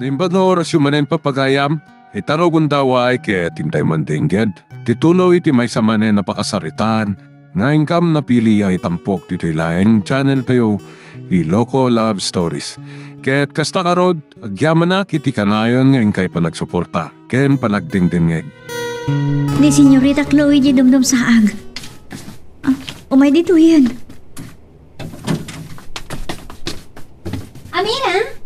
Nimba na oras yumanen papagayam, itaro gundaway kaya tintay mandingged. Titulo iti may samanen napakasaritan, nga ingkam napili ay tampok dito ilayang channel kayo, Iloco Love Stories. Kaya't kasta karod, agyaman na kiti kanayon nga ingkay panagsuporta, ken panagdingdingeg. Ni Senyorita Chloe di dumdum saag. Umay dito yan. Amira?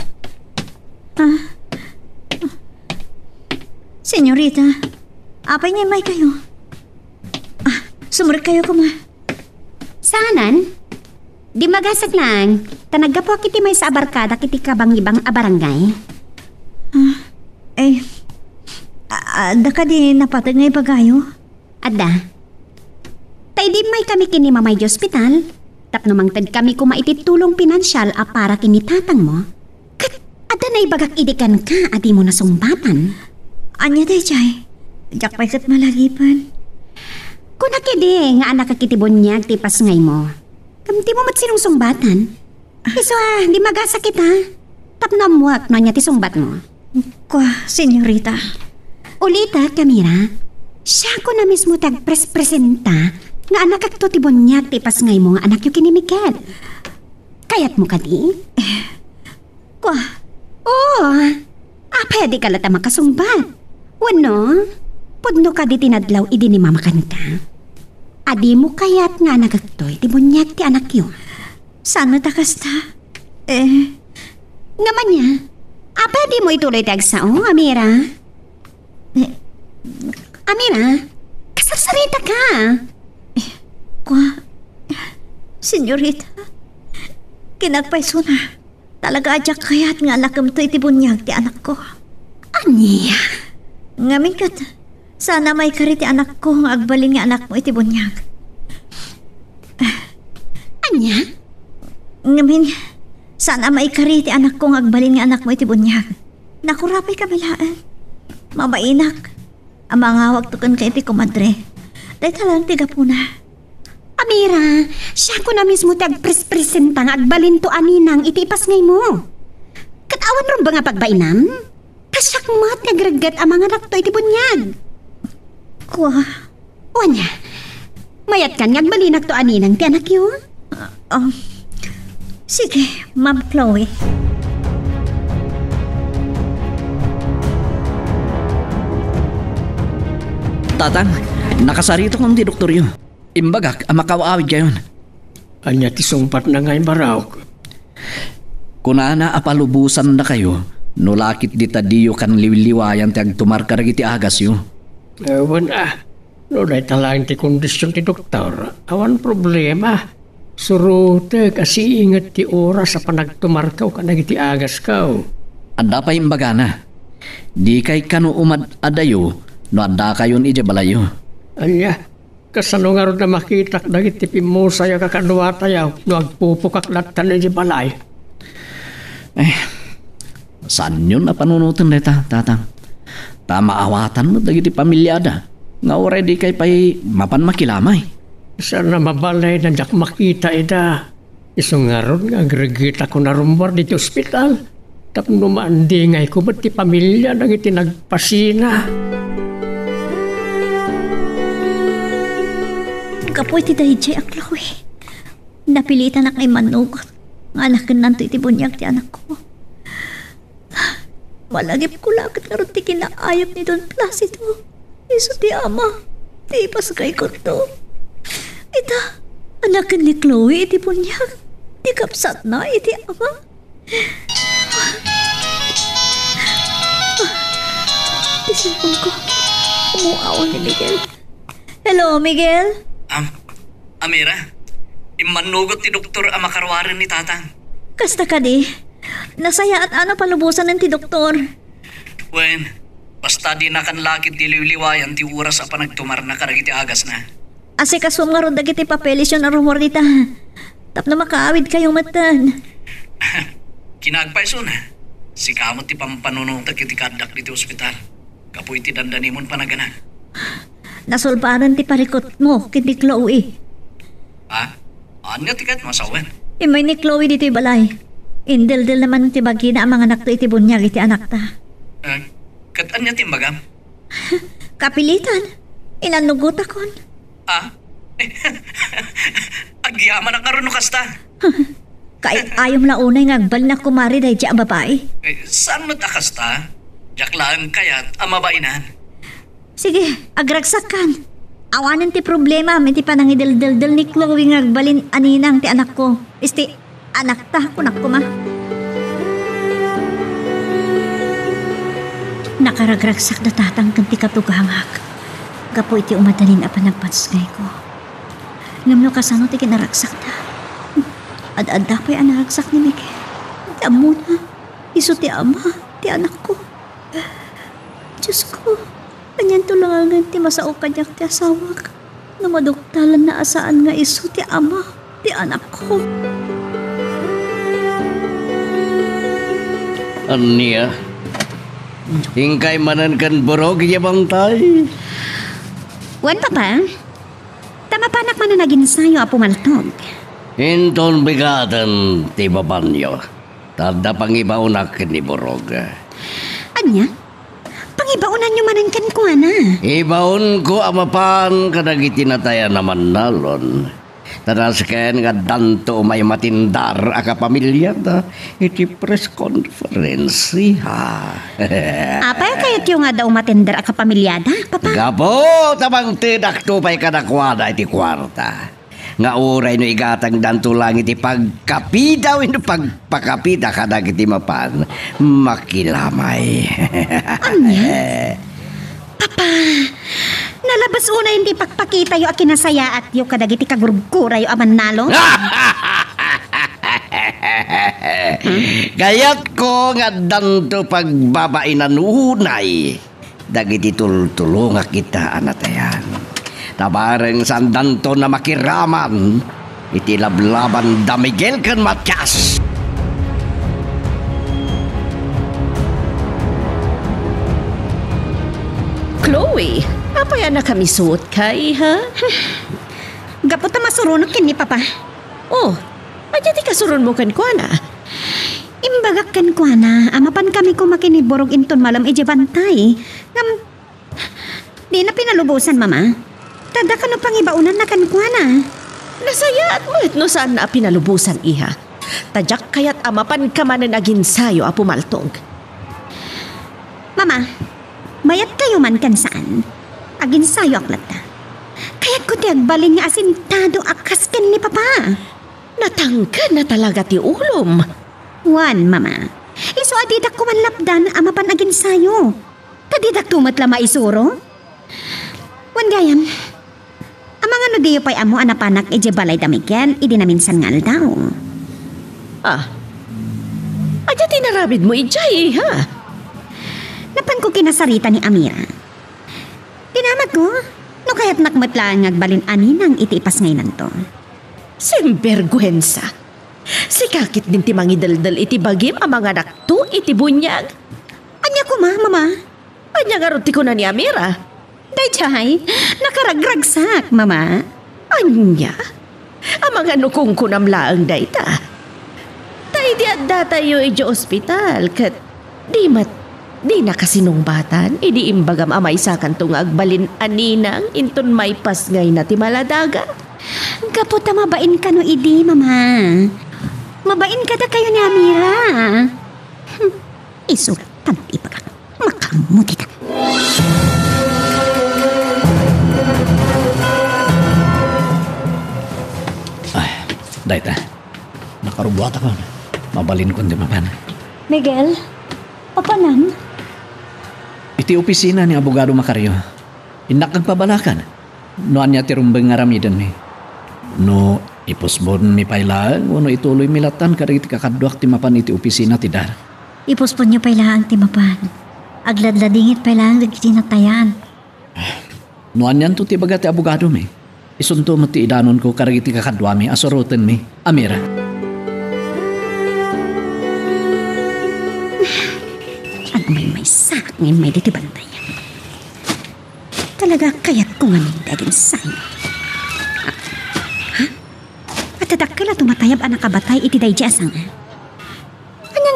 Senyorita, apay niya may kayo. Sumurik kayo kuma. Saanan? Di magasak lang. Tanaga po kiti may sa abarkada kiti kabang-ibang abarangay. Ada ka di napatag ngay pagayo? Ada. Tay di may kami kini mamay di ospital. Tapno mangtad kami kumaititulong pinansyal a para kini tatang mo. Kat, ada na ibagak idikan ka adi mo nasumbatan. Anya day chay. Jak pa'y kat malagipan. Kung nakidi nga anak kakitibon niya tipas ngay mo. Kamti mo mat sinong sumbatan. Iso di magasakit ha. Tapno muwak no niya ti sumbat mo. Kwa, senyorita. Ulita, Kamira. Siya ko na mismo tagpresenta nga anak kakitibon niya tipas ngay mo nga anak yung kinimikat. Kayat mo ka di? Kwa. Oo. Pwede ka lata makasumbat. Wano? Pudno ka di tinadlaw idi ni mamakan ka. Adi mo kayat nga nagagtoy, ti bunyak ti anak yun. Saan matakasta? Ngaman niya, pwede mo ituloy tagsao, Amira? Amira, kasarsarita ka. Kwa. Senyorita. Kinagpaiso na. Talaga adyak kayat nga lakam to iti bunyag ti anak ko. Aniya? Ngamin kat. Sana may kari ti anak ko nga agbalin nga anak mo iti bunyag. Anya? Ngamin, sana may kari ti anak ko nga agbalin nga anak mo iti bunyag. Nakurapay kabilaan. Mabainak. Ang mga wagtukan ka iti kumadre. Dahil talang tiga po na. Amira, siya ko na mismo tagpresenta nga agbalin to aninang itipas ngay mo. Katawan ron ba nga pagbainam? Kasyak mat nagragat ang mga nakto iti bunyag. Kwa. Wanya, mayat kan ngagbalinag to aninang ti anak yun? Sige, Ma'am Chloe. Tatang, nakasarito kong di doktor yun. Imbagak, makawawid kayon. Anya ti sumpat na ngay baraw. Kunana apalubusan na kayo, nulakit di tadiyo kan liwliwayan ti agtumar karagi ti agas yun. Ewan no day talagang ti kondisyon ti doktor. Awan problema. Surute kasi ingat ti oras sa panagtumarkaw ka nagiti agas kaw. Anda pa imbaga na. Di kay kanu umad adayo, no anda kayon ija balayo. Anya, kasano nga ron na makitak dagiti pimusaya kakanuatayaw no agpupukak latan iti balay. Saan yun na panunutin neta, tatang? Tama awatan mo dagiti pamilyada. Nga oray di kay pa'y mapan makilamay. Saan na mabalay na jak makita ida. Isong nga ron nga agregita ko na rumbar dito ospital. Tapno maandingay ko ba't ti pamilya nang itinagpasina. Kapoy ti dahidjay aklaw eh. Napilitan na kay Manug. Nga nakin nanto iti bunyag ti anak ko. Malagip ko lakit nga ron ti kinaayap ni Don Placido. Iso ti ama. Ti ipasakay ko to. Ita, anakan ni Chloe iti bunyag. Ti kapsat na iti ama. Isilpon ko. Umuawan ni Miguel. Hello, Miguel? Amira, imanugot ti doktor ang makarwarin ni tatang. Kasta ka di. Nasaya at ano palubusan ng ti doktor. Wen, basta di na kan lakit di liwliwayan ti oras a panagtumar na karagi ti agas na. Ase kasum nga ron dagiti papeles yun ang rumor dita. Tapno makaawid kayong matan. Kinagpaiso na. Si kamot ti pampanunong ti kadak diti ospital. Kapoy ti dandanimon panagana. Nasulparan ti parikot mo, kiti Chloe. Anya tikat masawen? Imay ni Chloe dito'y balay. Indel-del naman ti bagi na ang mga anak to iti bunyag iti anak ta. Katan niya timbagam? Kapilitan. Inanugot akon. Ah? Agyaman ang karoon no kasta. Kahit ayaw na unay ngagbal na kumari dahi ang babae. Saan mo takasta? Diyak lang kayat ang mabainan. Sige, agragsakan. Awanan ti problema, may ti panangidel-del-del ni Chloe ngagbalin aninang ti anak ko. Isti, anak ta, kunak ko ma. Nakaragragsak na tatang kanti katugangak. Gapo iti umadalin a panagpatsgay ko. Ngamno kasano ti kinaragsak ta. Ad-adda pa'y anaragsak ni Miguel. Ti amo na. Iso ti ama, ti anak ko. Diyos ko, kanyan tulangan ti masao kanyak ti asawak. Namadoktalan na asaan nga iso ti ama, ti anak ko. Ania, hingkay manan kan borog yabang tay. Wan papa, tama panak man na naging sayo apo maltog. Inton bigatan ti babanyo. Tada pangibaunak ni borog. Anya? Pangibaunan nyo manan kan ko na. Ibaon ko amapan kadagiti nataya naman nalon. Tadas ken nga danto may matindar aka pamilya ta iti press conference ha. Apay kayat yung nga daw matender ka pamilyada, papa? Gapo tabang tidak tupay kadakwada iti kwarta. Nga uray no igatang danto lang iti pagkapidaw ino pagpakapida kadag iti mapan makilamay. Anya? Papa, nalabas una hindi pagpakita yung akinasaya at yung kadagiti kagurgura yung aman nalo? Gayat ko nga danto pagbabainan unay dagiti tultulunga kita anatayan. Tabareng sandanto na makiraman iti lablaban da Miguel kan Matias. Chloe, apa yan na kami suot ka, iha? Gapot na masurunok kin ni papa. Oh, adya ti kasurun mo kan kwa na. Imbagak kan kwa na, amapan kami kumakiniborog inton malam ijabantay. Ngam, di na pinalubusan mama. Tada ka no pangibaunan na kan kwa na. Nasaya at mulit no saan na pinalubusan, iha. Tadyak kayat amapan ka man na naginsayo apo maltog. Mama, mayat kayo man kan saan? Agin sayo aklat ta. Kaya't ko ti agbalin nga asintado akas ken ni papa. Natangka na talaga ti ulom. Wan, mama. Iso adidak ko man lapdan amapan agin sayo. Tadidak tumat la maisuro. Wan gayam. Amang ano diyo pa'y amo anapanak ije balay damigen idi naminsan ngal daw. Ah, adya tinarabid mo ijay, iha. Napan ko kinasarita ni Amira. Tinamag ko, no kaya't nakmatlaan ngagbalin aninang itiipas ngayon to. Simbergwensa. Sikakit din ti mangidaldal iti bagim ang mga nakto iti bunyag. Anya ko mama. Anya nga ruti ko na ni Amira. Dayjay, nakaragragsak, mama. Anya? Ang mga nukong kunamlaang dayta. Tay di adda tayo iti ospital kat di na kasinungbatan, idi imbagam amay sakan tong agbalin aninang inton may pasngay na ti maladaga. Kapot na mabain ka no idi, mama. Mabain ka da kayo ni Amira. Isultan ipagak. Makamuti ka. Dayta, nakarubuat ako. Mabalin ko di mapan. Miguel, papanan? Iti opisina ni Abogado Macario. Inak nagpabalakan. Noan niya tirumbeng ngaramidan mi. No, ipusbon mi pailaan, no ituloy milatan kadagiti kakadwak ti mapan iti opisina ti dar. Ipuspon niyo pailaang timapan. Agladladingit pailaang nagkitinatayan. Noan yan to ti baga ti abogado mi. Isunto mo ti idanon ko kadagiti kakadwa mi asoroten mi. Amira. Ano may sak ngayon may diti bantayan. Talaga kayat ko nga nindagin sa'yo. Ha? At tadak ka na tumatayab anak kabatay iti day asang.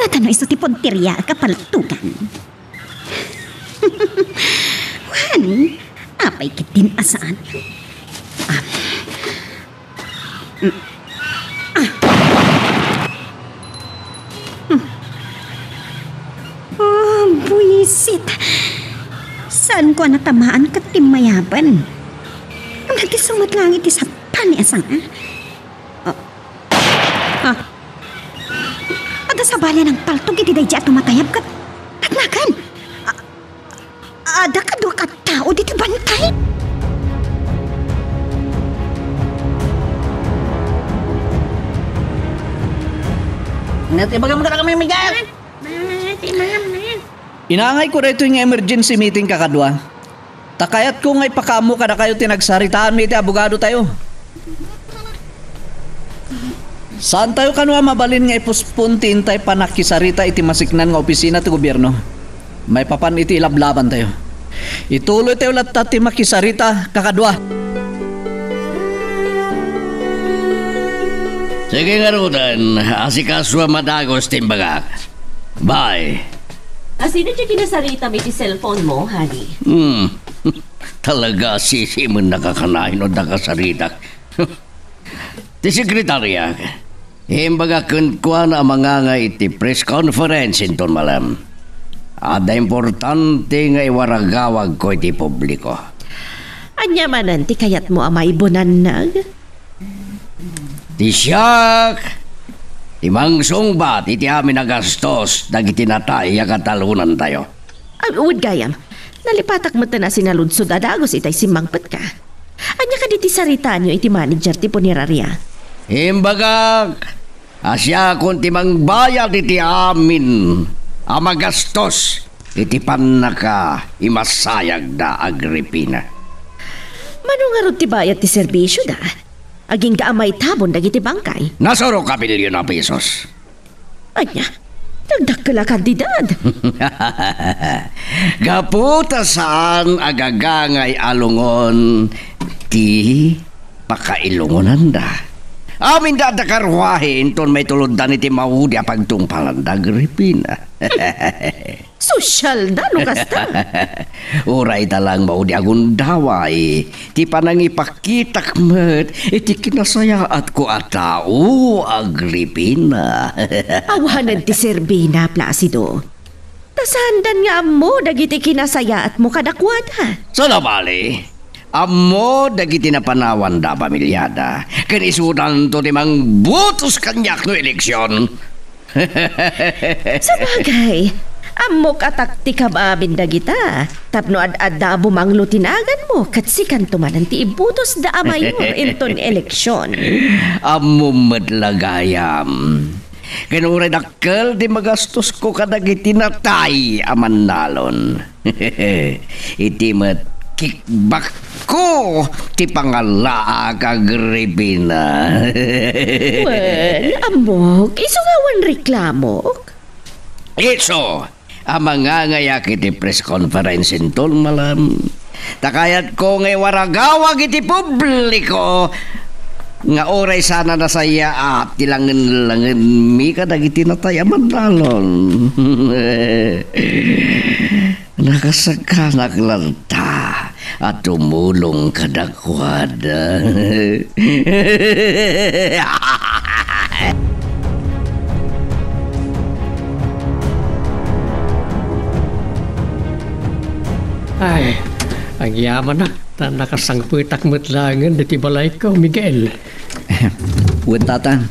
Nga tano iso ti ponterya kapaltugan. Wan, apay kitin asaan. Oh, buisit. Saan ko natamaan kat timayaban? Ang nagtisungot lang iti sa pani asang Ada sa bala ng paltog iti day at tumatayab kat nakan. Ada ka doon ka tao dito bantay? Natibagan mo ka na kami, Miguel! Inaangay ko rito yung emergency meeting kakadwa. Takayat ko nga ipakamo ka na kayo tinagsaritaan mi iti abogado tayo. Saan tayo kanwa mabalin nga ipuspuntin tayo panakisarita iti masiknan nga opisina ti gobyerno? May papan iti ilablaban tayo. Ituloy tayo lahat ti makisarita kakadwa. Sige nga Rudan, asikaswa madagos timbagak. Bye. Sino siya kinasarita mo iti cellphone mo, honey? Talaga sisimon nakakanahin o nakasarita. Ti sekretarya, imbaga kunkwa na mga nga iti press conference inton malam. Ada importante nga iwaragawag ko iti publiko. Anya manan ti kayat mo amay bunanag? Ti siyak, imang sungbat iti amin na gastos dagiti natay akatalunan tayo. Uwad gayam, nalipatak mo na sinaludsod adagos itay simangpet ka. Anya ka diti sarita nyo iti manager ti punirarya. Imbaga, asya kung timang bayad iti amin, amagastos iti panaka imasayag da Agripina. Mano nga ron ti bayad ti serbisyo da? Aging gaamay tabon dagiti bangkay. Nasuro ka bilyon na pesos. Anya, dagdag ka la kandidad. Gaputa saan agagangay alungon ti pakailungonan da. Amin dadakarwahin ton may tulod da iti maudi a pagtungpalan da Agripina. Sosyal da, no kasta. Uray talang maudi agundaway. Ti panang ipakitak met, iti kinasayaat ko at tao, Agripina. Awanan ti Serbina, Placido. Tasandan nga mo, dagiti kinasayaat mo kadakwada. So nabali, amo dagiti na panawan da pamilyada. Kanisudan to timang butos kanyak no eleksyon. Sa bagay, amok atak ti kababin dagita. Tapno ad-adda bumanglo tinagan mo, katsikan tumanan ti ibutos da amayor inton eleksyon. Amo madlagayam. Kanuray dakkel di magastos ko kadagiti natay aman nalon. Iti met kickback ko ti pangalaak Agripina. Well, amok, isungawan reklamok. Iso, ang mga ngayak iti press conference intol malam. Takayat ko ngay waragawag iti publiko. Nga oray sana nasaya at tilangan-langan mi kadagiti natayaman nalon. Nakasagkanak lanta at tumulong kadakwada. Ay, ang yaman na. Nakasangpuitak matlangan diti balay ko, Miguel. Uwan tatan,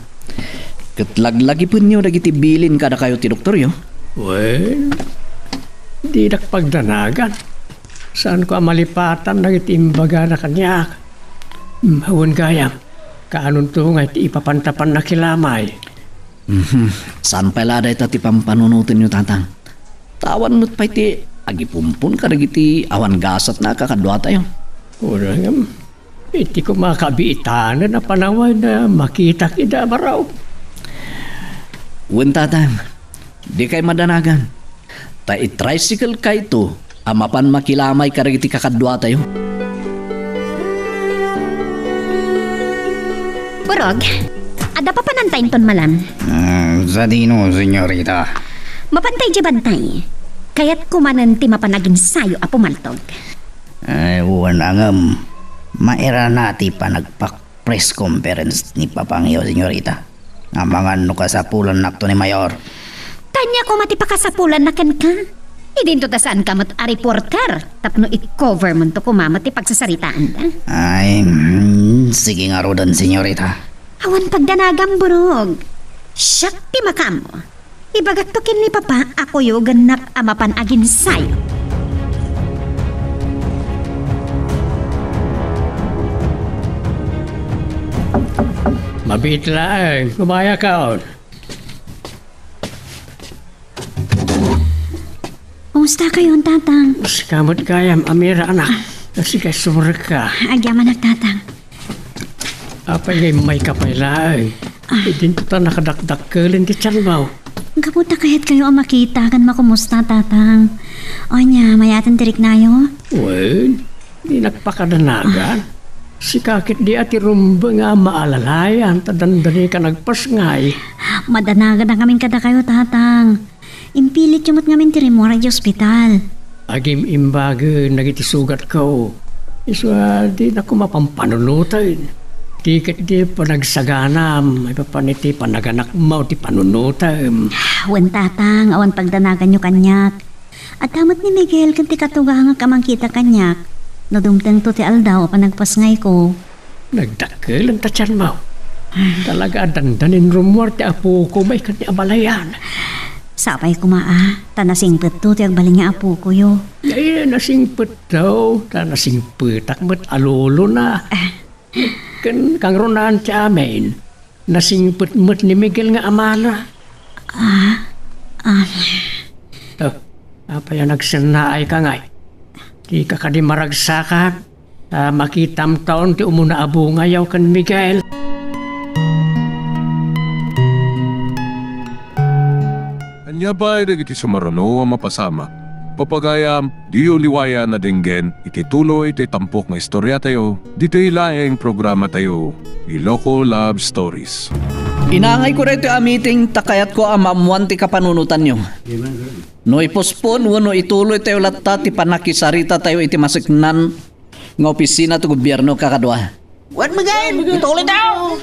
katlaglagi po niyo dagiti bilin kada kayo ti doktor yo? Well, di nakpagdanagan. Saan ko amalipatan dagiti imbaga na kanyak? Mawan gayam, kaanon to nga iti ipapantapan na kilamay. Saan pala da ito ti pampanunutin niyo tatang? Tawan mo't pa iti agipumpun ka dagiti awan gasat na kakadwa tayo. Urang, iti ko makabiitanan na panaway na makita kita baraw. Uwan tatang, di kay madanagan. Ta i-tricycle ka ito, amapan makilamay ka iti kakadwa tayo. Burog, Ada pa panantayin ton malam. Sa dino, senyorita. Mapantay di bantay. Kaya't kumanan ti mapanagin sayo a pumaltog. Ay, wanangam. Maira nati pa nagpa-press conference ni Papangyo, senyorita. Nga mga nukasapulan nakto ni Mayor. Tanya ko mati pakasapulan na kan ka. Idinto ta saan ka mat a reporter. Tapno i-cover mo to kumama ti pagsasaritaan da. Ay, sige nga rodan, senyorita. Awan pagdanagam burog. Siyak ti makamo. Ibagat to kin ni Papa, ako yo ganak amapan agin sayo. Mabit lang. Kumaya ka on. Kumusta kayo, tatang? Kamot kayam, Amira, anak. Kasi kay sumur ka. Agyaman nagtatang. Apa yung may kapaylaay. Idinto ta nakadakdakkelin ti tiyan mo. Kaputa kaya't kayo ang makita kan makumusta, tatang. O niya, mayatan tirik na yo. Wen, di nagpakadanagan. Si kakit di ati rumba nga maalalayan. Tadandani ka nagpasngay. Madanagan na kaming kada kayo, tatang. Impilit yung ngamin tirimora di ospital. Agim imbaga nagitisugat ko. Iswa di na ko mapampanunutan. Di kat di panagsaganam. May papaniti panaganak mo ti panunutan. Awan, tatang. Awan pagdanagan nyo kanyak. At tamot ni Miguel kanti katugang kamang kita kanyak. Nadumtang to ti aldaw panagpasngay ko. Nagdakkel ang tatyan mo. Talaga dandanin rumor ti apo ko may kanti abalayan. Sapay kumaa, tanasingpet to ti agbaling nga apo ko yo. Ay, nasingpet daw. Tanasingpet akmat alolo na. Kang ronan ti amin. Nasingpet-met ni Miguel nga amana. Apa yan nagsanaay ka ngay? Di ka di maragsakan. Makitam taon ti umuna abo ngayaw kan Miguel. Anya ba iti sumarano ang mapasama? Papagayam, di uliwaya na dinggen, iti tuloy iti tampok nga istorya tayo, dito ilaing programa tayo, Iloko Love Stories. Inaangay ko rito meeting takayat ko ang mamuan ti kapanunutan nyo. No ipospon, wano ituloy tayo latta ti panakisarita tayo iti masiknan nga opisina ti gobyerno kakadwa. What magain? Ituloy daw!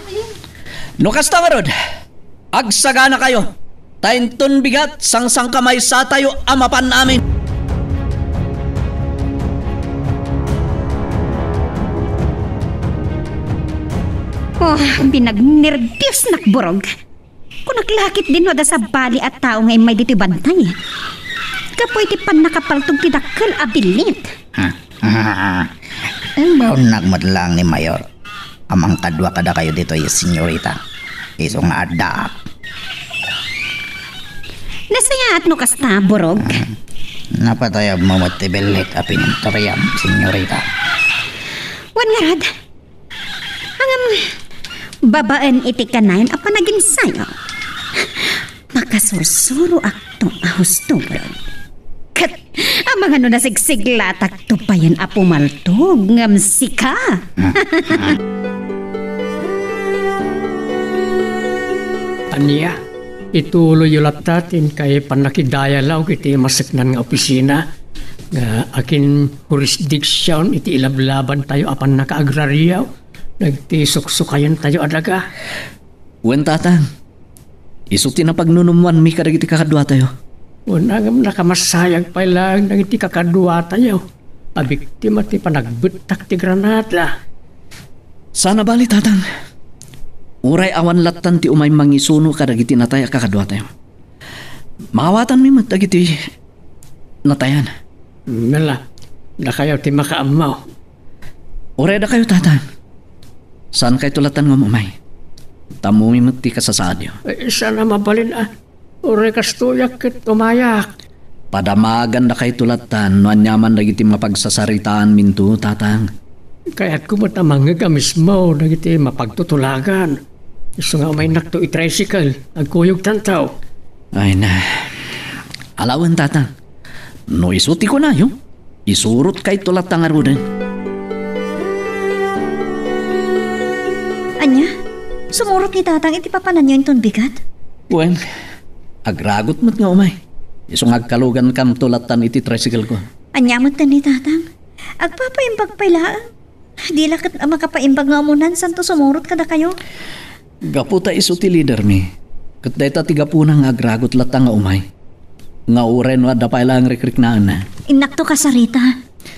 No kasta nga rod, agsagana kayo. Tainton bigat, sang kamay sa tayo amapan namin. Oh, binagnirbyos nakburog. Kung naglakit din wada sa bali at tao ngay may ditibantay. Kapoy ti pan nakapaltog ti dakkel abilit. Ang baon nagmadlang ni Mayor. Amang kadwa kada kayo dito yung senyorita. Iso nga adak. Nasaya at no kasta, burog. Napatayab mo matibelit a pinuntoriam, senyorita. Wan nga rad. Hangam, babaan iti kanayan apa naging sayo. Makasursuro akto ahusto, burog. Kat, ang mga no nasigsiglatak to pa yan apumaltog, ngam sika. Anya, ituloy yung latatin kay panakidayalaw iti masaknan nga opisina nga akin jurisdiction iti ilablaban tayo apan nakaagraryaw nagtisok-sukayan tayo adaga. Wen tatang, isuti na pagnunumuan mi kadag iti kakadwa tayo. Unagam nakamasayag pa lang nang iti kakadwa tayo. Abiktima ti panagbutak ti granada. Sana bali tatang. Uray awan latan ti umay mangisuno kadag iti nataya kakadwa tayo. Makawatan mi matag iti natayan. Nala, na kayo ti makaamaw. Uray da kayo tatang. Saan kayo tulatan nga umay? Tamo mi mati kasasadyo. Sana mabalin Ure kastuyak ket umayak. Padamagan na kayo tulatan no anyaman dagiti mapagsasaritaan minto tatang. Kaya't kumatamang nga mismo dagiti mapagtutulagan. Iso nga may nakto i-tricycle, agkuyog tantaw. Ay na, alawan tatang. No isuti ko na yung isurot kay tulatang arudan. Anya, Sumurot ni tatang iti papanan niyo yung bigat. Well, agragot mo't nga umay. Isong agkalugan kam tulatan iti tricycle ko. Anyamot ka ni tatang. Agpapaimbag pala. Di lakat makapaimbag nga umunan. Santo sumurot kada kayo. Gaputa iso ti leader mi. Kat dayta ti gapunang agragot latang nga umay. Nga uren wa dapay lang rekriknaan na. Inakto ka sa Rita.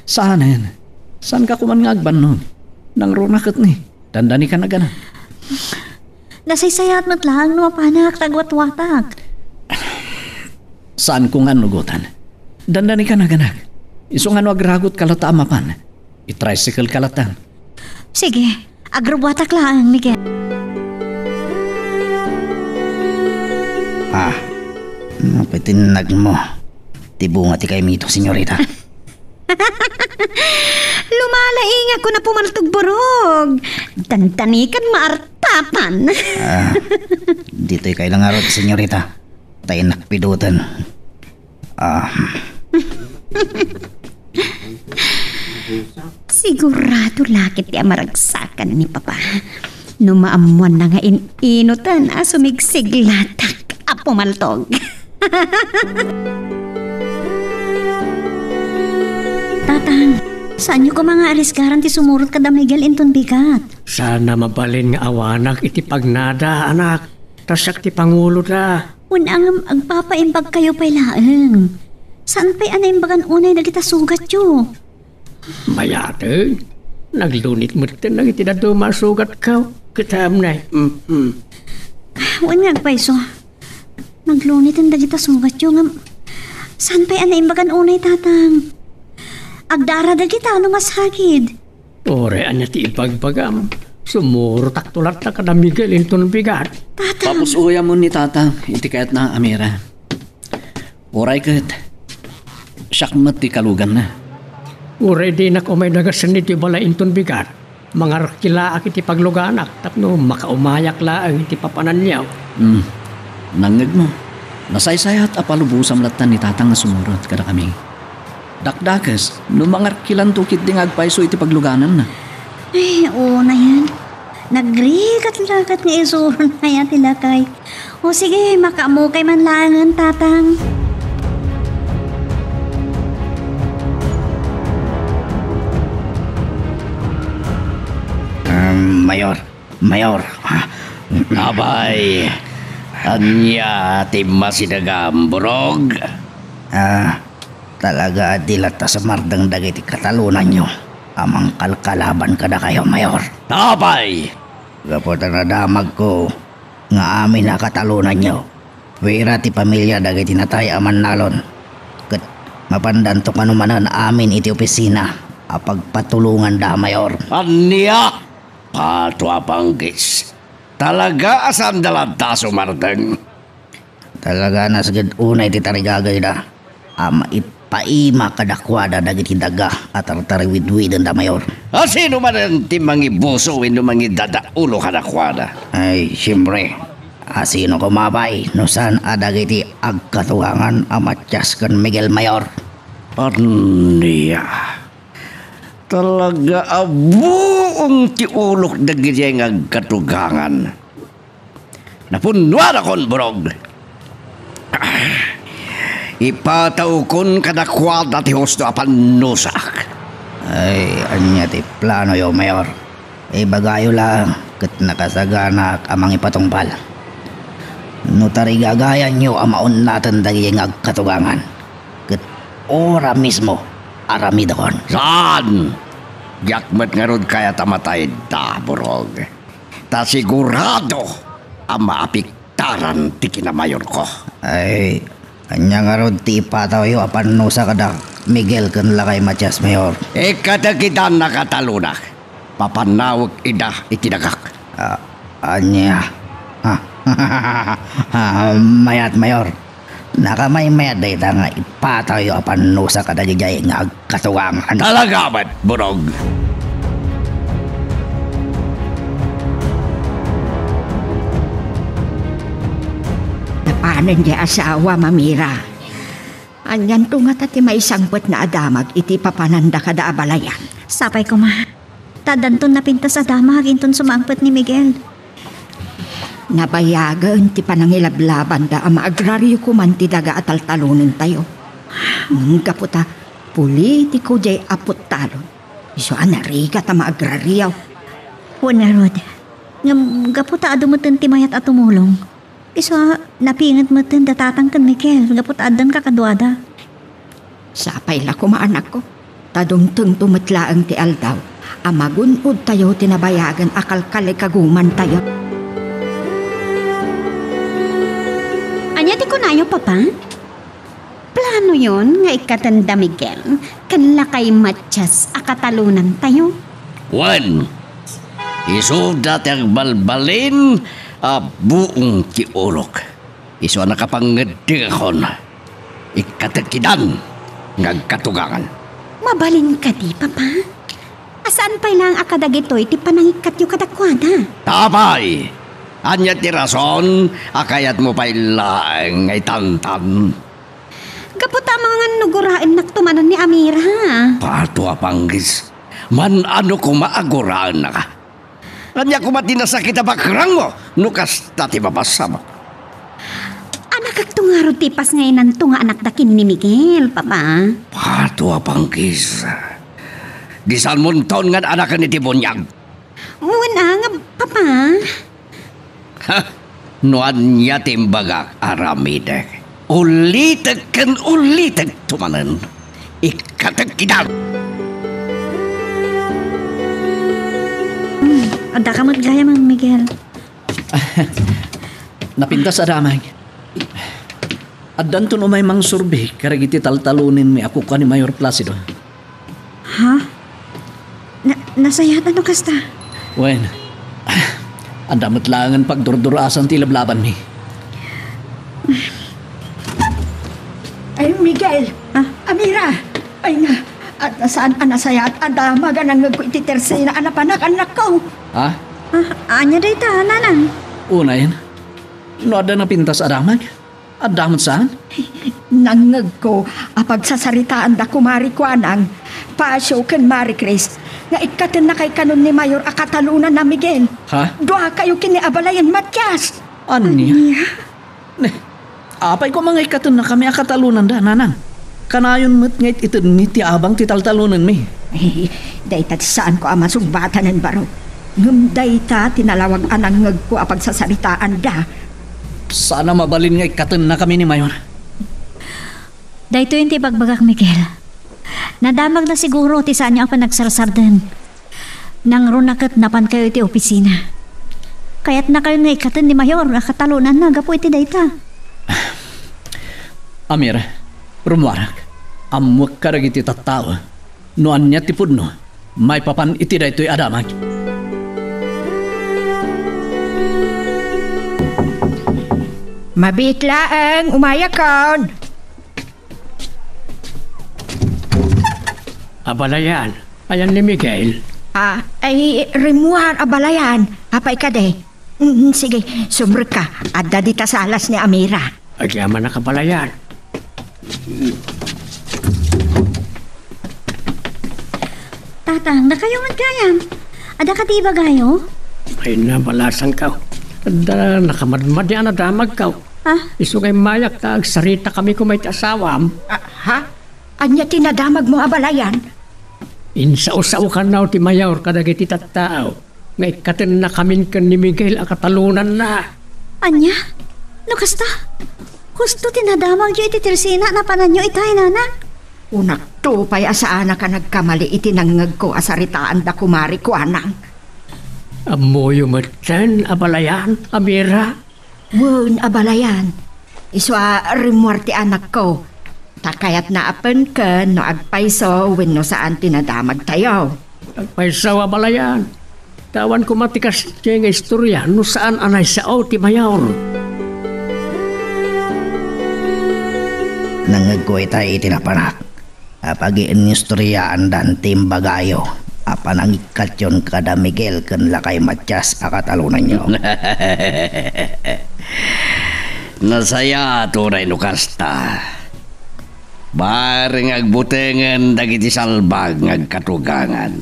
Saan yan? Saan ka kuman nga agban nun? Nang runakat ni. Dandani ka na gana. Nasaysayat mo't lang numapanak tagwat-watak. Saan ko nga nugutan? Dandani ka na ganak. Iso nga no agragot kalata amapan. I-tricycle kalatan. Sige, agrobwatak lang, Miguel. Patinag mo. Tibunga ti kay mito, senyorita. Lumalaing ako na pumaltog borog. Dantanikan maartapan. Dito'y kailang araw, senyorita. Tayo nakpidutan. Sigurado lakit ti amaragsakan ni Papa. Numaamuan na nga inutan sumigsiglatak a pumaltog. Tatang, saan niyo ko mga arisgaran ti sumurot kada Miguel inton bigat? Sana mabalin nga awanak iti pagnada, anak. Tasak ti Pangulo da. Unang agpapaimbag kayo pa'y laeng. Saan pa'y anaimbagan unay na kita sugat yo? Mayate, naglunit mo ito nang itinado masugat ka. Kitam na. Wan nga agpay so. Naglunit ang dagita sugat yo nga. Saan pa'y anaimbagan unay tatang? Agdara dagita ano masakid. Ore, anya ti ipagbagam. Sumuro taktulat na kada Miguel inton bigat. Tatang. Tapos uya mo ni tata, iti kayat na Amira. Oray kat, syakmat ti kalugan na. Ore, di na ko may nagasanit yung bala inton bigat. Mga rakilaak iti pagluganak, tapno makaumayak laang iti papanan niyaw. Nangag mo, nasaysayat apalubusam latan ni tatang nga sumurot kada kami. Dakdakas, no mga rakilan tukit di ngagpaiso iti pagluganan na. Ay, oo na yan. Nagrigat-lagat nga isuro na yan tilakay. O sige, makamukay man langan, tatang. Mayor. Abay, anya ti masidagam burog. Talaga dilata sa mardang dagiti katalunan nyo. Amang kalkalaban kada kayo, Mayor. Abay, Kapota na damag ko nga amin na katalunan nyo. Wira ti pamilya dagiti natay aman nalon. Kat mapandanto kanumanan amin iti opisina. Apagpatulungan da, Mayor. anya patwa panggis. Talaga asam dalanta sumardeng. Talaga nasagad unay ti tarigagay da. Ama ipaima kadakwada dagiti daga at tartariwidwidan da, Mayor. Sino man ang timang ibuso wino mangi dada ulo kadakwada? Ay, siyempre. Sino kumabay no saan adagiti agkatuwangan amatyas kan Miguel, Mayor. Anya talaga abuong ti ulok dagiti nga agkatugangan. Napunwa na kon burog. Ipataw kon kadakwada ti husto apanusak. Ay, anya ti plano yo, Mayor. Bagayo lang kat nakasagana amang ipatungpal. No tarigagayan nyo amaon natin dagiti nga agkatugangan. Kat ora mismo aramidon. Saan? Yakmat nga ron kaya tamatay da, burog. Ta sigurado ang maapiktaran ti kinamayor ko. Ay, kanya nga ron ti ipataw yo apanusa kada Miguel kan lakay Matias, Mayor. Kadakitan nakatalunak. Papanawag ida itinagak. Anya. Mayat, Mayor. Nakamay-mayat day ta nga ipataw yo apanusa kada gijay nga agkatuwangan. Talaga ba't, burog? Paano niya asawa, Mamira? Anyan to nga tati may sangpot na adamag iti papananda kada abalayan. Sapay ko ma. Tadanton na pintas sa damag inton sumangpet ni Miguel. Nabayagan ti panangilablaban da ama agraryo ko man ti daga at taltalunin tayo. Kaputa, politiko jay apot talon. Iso anariga ta maagraryaw. Huwag nga, Rod. Gaputa adumutin ti mayat at tumulong. Iso napingat mo tin datatang kan Mikel. Gaputa adan kakadwada. Sapay la ko maanak ko. Tadungtong tumatlaang ti aldaw. Amagunod tayo tinabayagan akal kaguman tayo. Anya ti kunayo, Papa? Plano yon nga ikatanda Miguel, kanla kay Matsyas akatalunan tayo. Juan, isuda tiyang balbalin a buong tiurok. Iso nakapangedikon. Ikatakidan ngagkatugangan. Mabalin ka di, Papa? Asaan pa lang akadagitoy ti panangikat yu kadakwada? Tapay! Anya ti rason, akayat mo pa ilang ngay tantan. Kaputa mga nugurain naktumanan ni Amira. Pato apanggis, man ano kung maaguraan na ka. Anya kung matinasakit na bakrang mo, nukas tati mapasama. Anak agtungaro tipas ngayon ang tunga anak dakin ni Miguel, Papa. Pato apanggis. Di saan mong taon nga anak ni Tibonyag? Wala nga, Papa. Ha? Noan niya timbagak aramidek. Ulitek kan ulitek tumanan. Ikatakidan. Ada ka magaya, Mang Miguel. Napintas adamay. Addan to no may mang surbe, karagiti taltalunin mi ako ka ni Mayor Placido. Ha? Nasayat ano kasta? Wen, andamat langan pagdurdurasan ti lablaban mi. Ay, Miguel! Amira! Ay na! At nasaan anasayat ada maganang nagkuititersi na anak ko? Ha? Anya day ta, nanang? Una yan. No ada na pintas adamag? Adamat saan? Nangag ko, apagsasaritaan da kumari ko anang, pasyo kan Mari Chris, nga ikatin na kay kanon ni Mayor akatalunan na Miguel. Ha? Doa kayo kiniabalayan Matyas. Anya? Ne, apay ko mga ikatan na kami akatalunan da, nanang. Kanayon mo't ngayt ito ni ti abang ti taltalunan mi. Dayta saan ko ama sugbatan ng baro. Ngum dayta tinalawag anang ngag ko apagsasaritaan da. Sana mabalin nga ikatan na kami ni Mayor. Dahito yung tibagbagak, Miguel. Nadamag na siguro ti saan niya ang panagsarasardan. Nang runakat napan kayo iti opisina. Kaya't na kayo nga ikatan ni Mayor, akatalunan na, gapo iti dayta. Amir, rumwarak, amwak karag iti tattao. Noan niya tipod no, may papan iti da ito'y adamag. Mabitlaang umayakon. Abalayan, ayan ni Miguel. Ay rimuhan abalayan. Apay ka de. Sige, sumrek ka. Adda dita sa alas ni Amira. Agyaman na kabalayan. Tatang, na kayo magkayam. Ada ka di ba gayo? Ay nabalasan ka. Ada nakamadmad yan na damag ka. Ha? Isugay mayak ka, sarita kami kung may asawam. Ha? Anya tinadamag mo abalayan? Insaw-saw ka na ti Mayor kadagiti tattao. Ngay katin na kamin kan ni Miguel akatalunan na. Anya? No kasta? Gusto tinadamag yung iti Teresina na pananyo itay, nanak? Unak to pay asaan ka nagkamali itinangag ko asaritaan da kumari ko anang. Amoyo matan, abalayan, Amira. Wun abalayan. Iswa rimuarti anak ko. Takayat na apen ka no agpaiso wenno saan tinadamag tayo. Agpaisaw abalayan. Tawan ko matikas siya nga istorya no saan anay sao ti Mayor. Nangagkoy tayo itinapanak. Apagiin yung istoryaan dan timbagayo. Apan ang ikat yun kada Miguel kan lakay Matyas akatalunan nyo. Nasaya tunay no kasta. Bareng agbutengan dagiti salbag ngagkatugangan.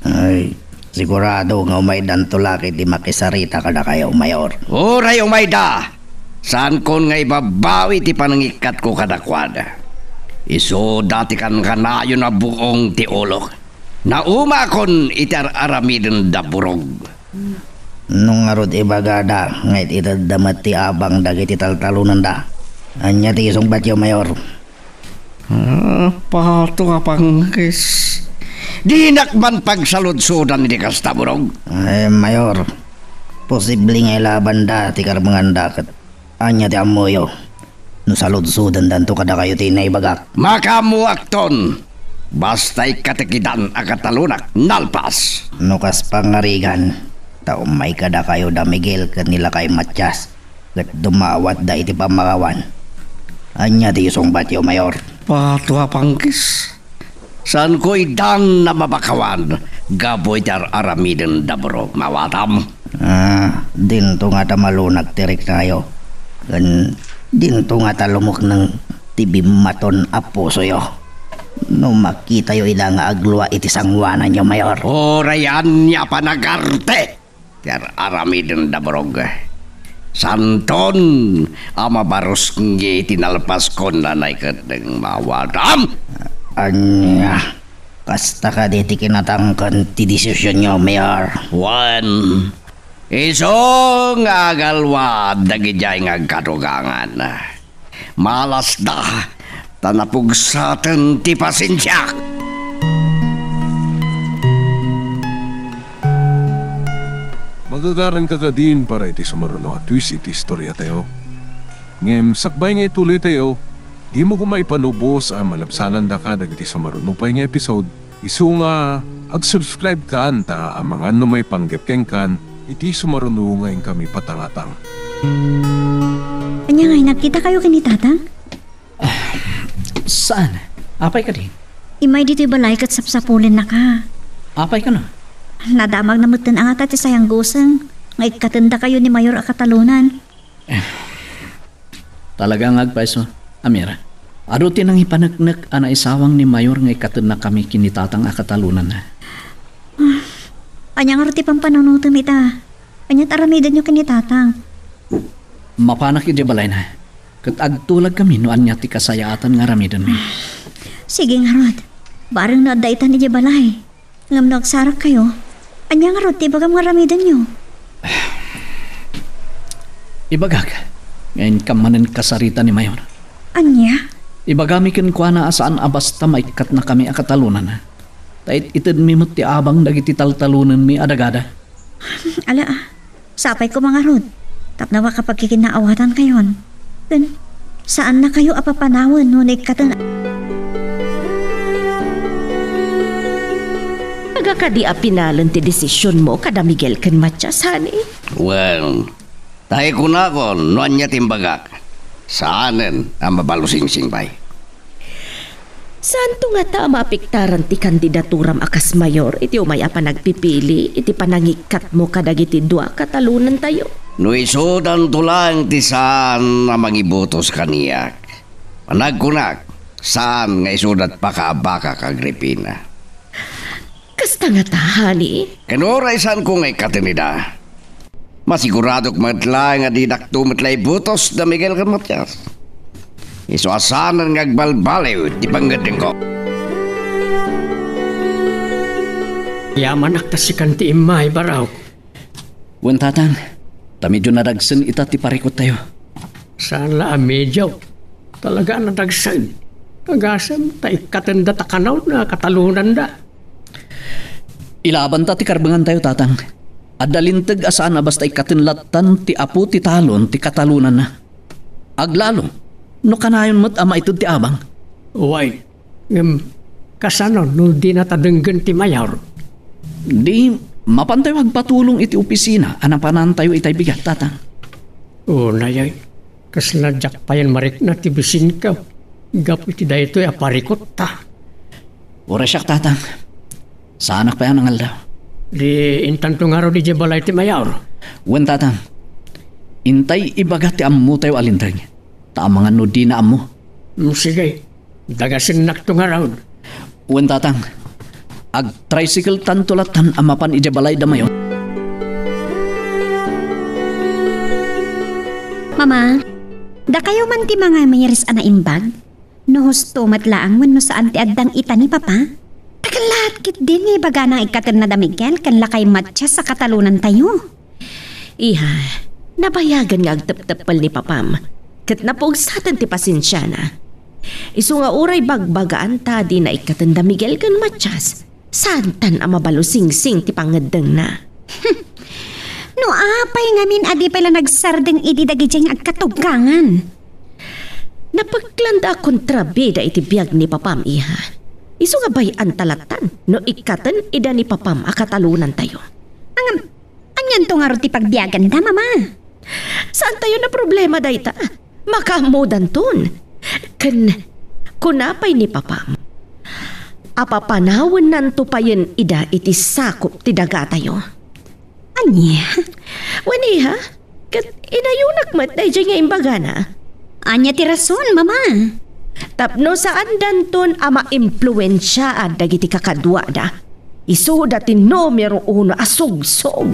Ay, Sigurado nga umay dantulaki di makisarita kada kayo, Mayor. Oray umayda! Saan kon nga ibabawi ti panangikat ko kadakwada? Iso dati kan kanayo na buong ti ulok. Nauma kon itar-aramidin da burog. Nung arod ibagada, ngayit itadamat ti abang dagiti taltalunan da. Anya ti isong batyo, Mayor. Pato ka pangkis. Di nakman pagsaludsudan ni kasta burog. Mayor, posible nga ilaban da ti karbangan dakat. Anya ti amoyo. No saludsudan danto kada kayo ti naibagak. Makamuakton. Basta'y katikidan akatalunak nalpas. No kas pangarigan, taumay kada kayo da Miguel kanila kay Matyas. Kat dumawat da iti pamakawan. Anya ti isong batyo, Mayor. Pato ka pangkis. Saan ko idang na mabakawan, gaboy tar aramidin da burog mawatam. Dinto nga tamalunag tirik tayo. Gan dinto nga talumok ng tibimaton apuso yo. No makita yo ila nga agluwa iti sangwanan yo, Mayor. Orayan niya panagarte. Tar aramidin da burog. Santon, ama baros ngi tinalpas ko na naikadeng mawatam. Anya, kasta ka di ti kinatangkan ti desisyon nyo, Mayor. One, iso nga galwa dagijay nga katugangan. Malas da, tanapugsaten ti pasensya. Magagaran ka din para iti sumaruno at twist iti istorya tayo. Ngem, sakbay nga ituloy tayo, di mo kumaipanubos ang malapsanan da ka dagiti sumaruno pa nga episode. Isu nga, ag-subscribe ka anta ang mga may panggepkeng kan, iti sumaruno ngayon kami patangatang. Anya nga, nagkita kayo kinitatang? Saan? Apay ka din? Imay dito'y balay kat sapsapulin na ka. Apay ka na? Nadamag na mutin ang ata ti sayang gusang. Ngay katanda kayo ni Mayor akatalunan. Talagang agpaiso, Amira. Ado tinang ipanagnak ana isawang ni Mayor ngay katanda kami kinitatang akatalunan na. Anya nga roti pang panunutom ita. Anya taramidan nyo kinitatang. Mapanak iti balay na. Kat agtulag kami no anya ti kasayaatan nga ramidan mi. Sige nga rod. Barang na daitan ni balay. Ngam nagsarak kayo. Anya nga roti bagam nga ramidan nyo. Ibagag. Ngayon kamanan kasarita ni Mayor. Anya? Ibagami ken kwa na asaan abasta maikat na kami akatalunan na. Tait itid mi ti abang dagiti taltalunan mi adagada. Ala, sapay ko mga rod. Tapnawa kapag kikinaawatan kayon. Then, saan na kayo apapanawon no nagkatan... Nagakadi apinalan ti desisyon mo kada Miguel ken Matyas, honey. Well, tayo ko na kon, nuan niya timbagak. Saanen ang mabalusing-sing bay? Saan to nga ta mapiktaran ti kandidaturam akas Mayor, iti umaya pa nagpipili, iti panangikat mo kadagiti dua katalunan tayo. No isudan tulang ti saan na mangibutos kaniyak. Panagkunak, saan nga isudat pa ka baka kagripina. Kasta nga ta, honey. Kanoray saan ko ngay katinida. Masiguradok matla nga didakto matlay butos da Miguel kan Matyas. Iso asanan nga agbalbaliw di panggating ko. Yaman akta si kanti imay baraw. Wen tatang, tamidyo nadagsan ita ti parikot tayo. Saan la medyo? Talaga nadagsan. Tagasam, katanda takanaw na katalunan da. Ilaban ta ti karbangan tayo tatang. Adalintag asaan na basta ikatinlatan ti apo ti talon ti katalunan na. Aglalo, no kanayon mo't ama ito ti abang. Uway, kasano no di natadenggan ti Mayor? Di, mapantay magpatulong iti opisina, anapanan tayo itay bigat tatang. O nayay, kasladyak pa yan marik na ti bisin ka. Gap iti da ito aparikot ta. Ora siyak tatang. Saanak pa yan ang aldaw. Di intanto nga ro di balay ti Mayor. Wen tatang, intay ibagat ti ammo tayo alintag. Taamang ano di na ammo. Sige, dagasin nakto nga raw. Wen tatang, Ag tricycle tantulatan amapan ija balay da mayon. Mama, da kayo man ti mga mayris ana imbag? No husto matlaang no saan ti addang ita ni Papa? Tagalat kit din ni baga na ikatan na damigel kan lakay matcha sa katalunan tayo. Iha, nabayagan nga agtap-tapal ni Papam. Kat napugsatan ti pasensya na. Isu nga uray bagbagaan ta di na ikatanda Miguel kan matchas. Santan ang mabalusing-sing ti pangadang na. No apay ngamin adi pala nagsardeng idi dagijeng agkatugangan. Napagklanda kontrabida iti biyag ni Papam, iha. Isu nga bayan talatan no ikatan ida ni Papam akatalunan tayo. Anyan to nga ro ti pagbiyagan da, Mama? Saan tayo na problema dayta? Makamudan ton. Kunapay ni Papam. Apapanawin nanto pa yun ida iti sakop ti daga tayo. Anya? Wani ha? Kat inayunak mat day dyan nga imbaga na. Anya ti rason, Mama? Tapno saan danton ama impluensya at dagiti kakadwa da. Isuda ti numero 1 asog-sog.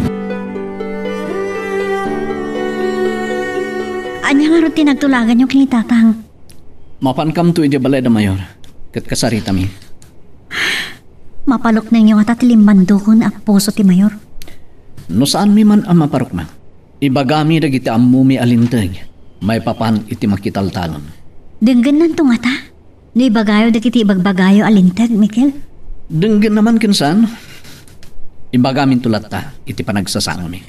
Anya nga ro tinagtulagan yung kinitatang. Mapan kam to ija balay da mayor. Kat kasarita mi. Mapalok na inyo at limbandukon at puso ti Mayor. No saan mi man ang maparukman? Ibagami dagiti amumi alintag. May papan iti makitaltalon. Denggan nan to nga ta. No ibagayo dagiti ibagbagayo alintag, Mikel. Denggan naman kinsan. Ibagamin tulat ta iti panagsasano mi.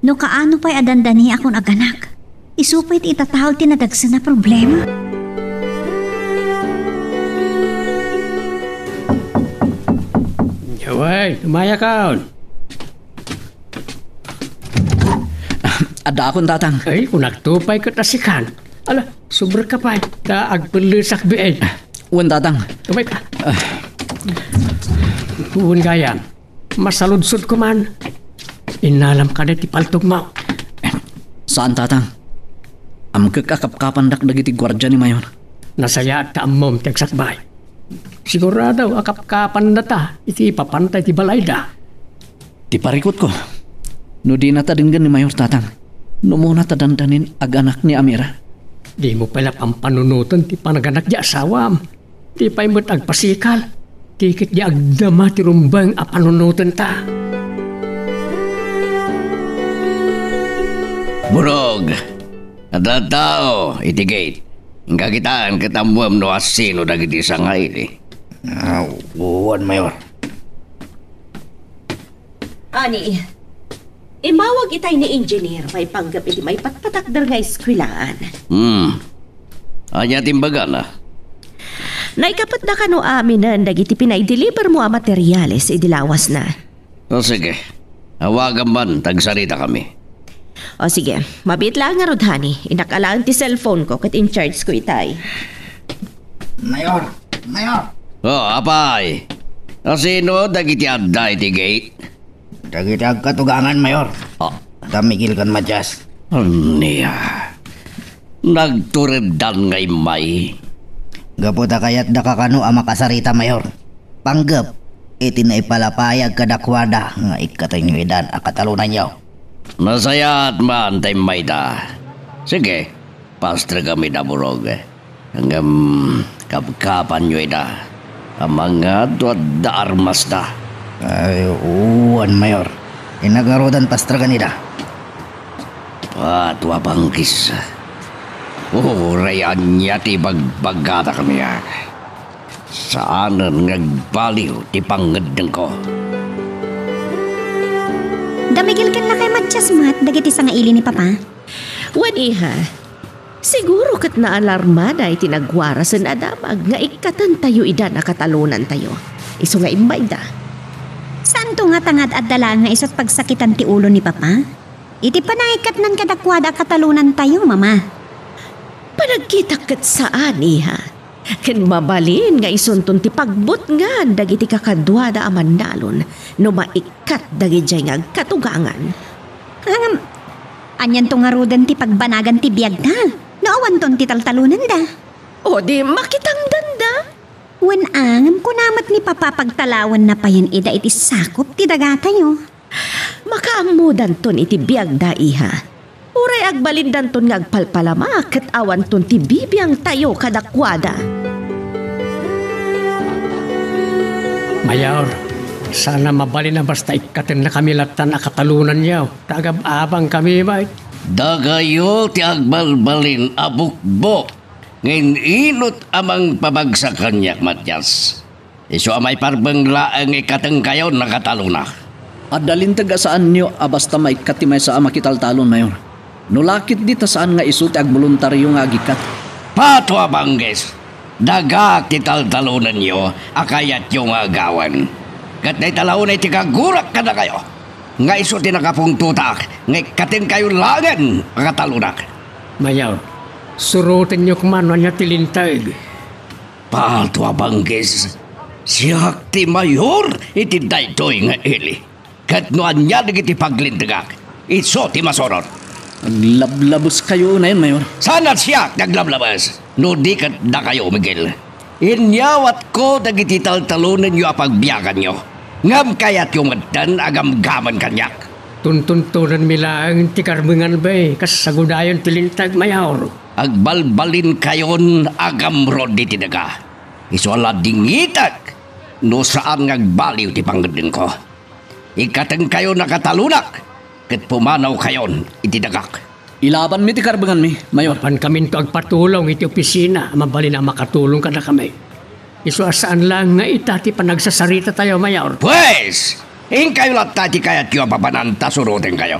No kaano pa'y adandani akong aganak. Isupay ti itatahol tinadagsan na problema. Yaway, umaya kaon. Ada akong tatang. Ay, kung nagtupay ka tasikan. Ala, sobra ka pa. Da agpalisak biay. Uwan tatang. Tumay ka. Uwan gaya. Masaludsod ko man. Inalam ka na ti paltog mo. Saan tatang? Am kakapkapandak dagiti gwardya ni Mayor. Nasaya at taamom tegsakbay. Sigurado akapkapan na ta. Iti papantay ti balayda. Ti parikot ko. No di natadinggan ni Mayor tatang. No muna tadandanin ag anak ni Amira. Di mo pala pampanunutan ti panaganak di asawam. Di pa'y mo't agpasikal. Tikit di agdama ti rumbang apanunutan ta. Burog, ada tao, itigate. Kagitaan katamuam no asino dagiti sangay ni. Uwan, Mayor. Ani, imawag itay ni engineer may panggap iti may patpatakdar nga eskwilaan. Anya timbaga na. Naikapat na kano amin na dagiti pinay-deliver mo ang materyales idilawas na. O sige, awagan man, tagsarita kami. O sige, mabit lang nga rodhani. Inakalaan ti cellphone ko kat in charge ko itay. Mayor! Mayor! Apay. Sino dagiti adda iti gate? Dagiti agkatugangan, Mayor. Damigil kan madyas. Niya. Nagturedan ngay may. Gaputa kayat da kakano ang makasarita, Mayor. Panggap, iti na ipalapayag kadakwada nga ikatanyuidan akatalunan niyo. Nasayaat man tayo may da. Sige, pastra kami na burog. Hanggang kapkapan nyo da. Ang mga tuwad da armas da. Ay, uwan, Mayor. Inagarodan pastra kanida. Patwa bangkis. Rayan niya ti bagbagata kami. Saanan ngagbaliw ti pangadang ko. Damigil kan na kay matchasmat dagiti sa nga ili ni Papa. Wan iha, siguro kat na alarmada iti nagwarasan adamag nga ikatan tayo ida nakatalunan tayo. Iso nga imbay da. Saan to nga tangad at dala nga isot pagsakitan ti ulo ni Papa? Iti panaikat nan kadakwada katalunan tayo, Mama. Panagkita kat saan iha? Ken mabalin nga isunton ti pagbut nga dagiti kakadwada amandalon no maikat dagiti nga katugangan. Anyan to nga rodan ti pagbanagan ti biyag da. Naawan ton ti taltalunan da. O di makitang danda. Wanang, kunamat mi papapagtalawan na pa yan ida iti sakop ti daga tayo. Makaamudan ton iti biyag da iha. Uray agbalindan ton nga agpalpalama ket awan ton ti bibiyang tayo kadakwada. Mayor, sana mabalin na basta ikatin na kami latan na katalunan niyaw. Tagab-abang kami ba? Dagayo ti agbalbalin abukbo. Ngayon inot amang pabagsakan niya, Matyas. Iso amay parbang laang ikatang kayo nakataluna. Adalin taga saan nyo basta may katimay sa makitaltalon, Mayor. Nulakit dita saan nga iso ti agboluntaryo nga agikat. Patwa bangges. Daga kitaltalunan niyo akayat yung agawan. Kat na italawin ay tikagurak ka na kayo. Nga iso tinakapungtutak, nga ikating kayo langan katalunak. Mayor, surutin niyo kumano niya tilintay. Patwa bangges. Siyak ti mayor iti daytoy nga ili. Kat noan niya nagiti paglintagak. Iso ti masorot. Naglablabos kayo na yun, Mayor. Sana siyak naglablabas. No di kat na kayo, Miguel. Inyawat ko dagiti taltalunan niyo apagbiyagan niyo. Ngam kayat yung madan agam-gaman kanyak. Tuntuntunan milang tikarbengan ba kasagudayon tilintag, Mayor. Agbalbalin kayon agam rod di tinaga. Iso ala dingitak. No saan ngagbaliw ti panggedeng ko. Ikateng kayo nakatalunak. Ket pumanaw kayon itidagak. Ilaban mi ti karbangan mi, Mayor. Pan kami to agpatulong iti opisina, mabalin na makatulong ka na kami. Iso asaan lang nga itati panagsasarita tayo, Mayor. Pues, kayo lang tati kayat yung papananta surutin kayo.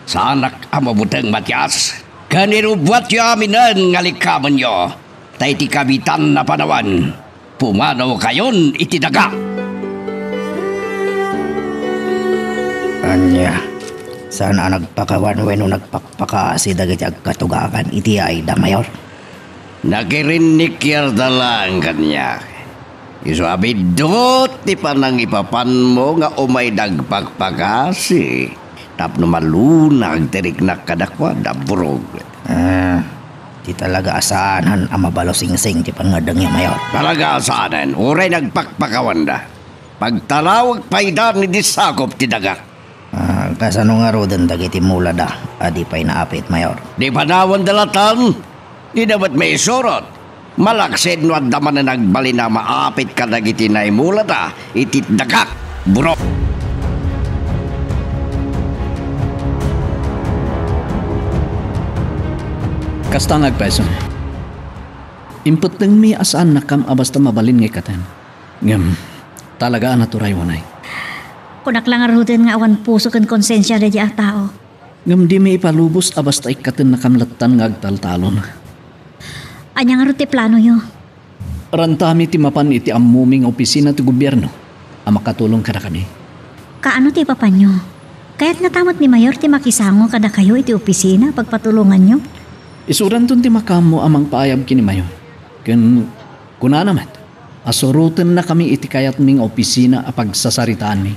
Sa anak amabuteng Matyas, kaniro buat yung aminan ngalikaman nyo. Tay ti kabitan na panawan, pumanaw kayon itidagak. Anya, sana nagpakawan weno nagpakpaka si dagiti agkatugakan iti ay da, Mayor. Nakirinik yarda lang kanya. Iso abidot ti panang ipapan mo nga umay nagpakpakasi. Tapno malunag tirik na kadakwa da burog. Di talaga asahan ang mabalo sing-sing ti pangadang niya, Mayor. Talaga asanan, uray nagpakpakawan da. Pagtalawag paidan ni disakop ti dagak. Kasano nga ro din dagiti mula da, adi pa'y naapit, Mayor. Di panawan dalatan, di dapat may sorot. Malaksid no at daman na nagbali na maapit ka dagiti na imula da, itit dagak, burok. Kasta ngagpeso. Imputeng mi asaan nakam basta mabalin nga ikatan. Ngam, talaga naturay wanay. Kunak lang arudin nga awan puso kan konsensya na di ang tao. Ngam di may ipalubos basta ikaten nakamlatan nga agtaltalon. Anya nga ro ti plano yo. Rantami ti mapan iti amuming opisina ti gobyerno. Makatulong ka na kami. Kaano ti papanyo? Kaya't natamot ni Mayor ti makisango kada kayo iti opisina pagpatulungan nyo. Isuran ton ti makamo amang paayab kini Mayor. Kuna naman, asurutan na kami iti kayat ming opisina pagsasaritaan mi.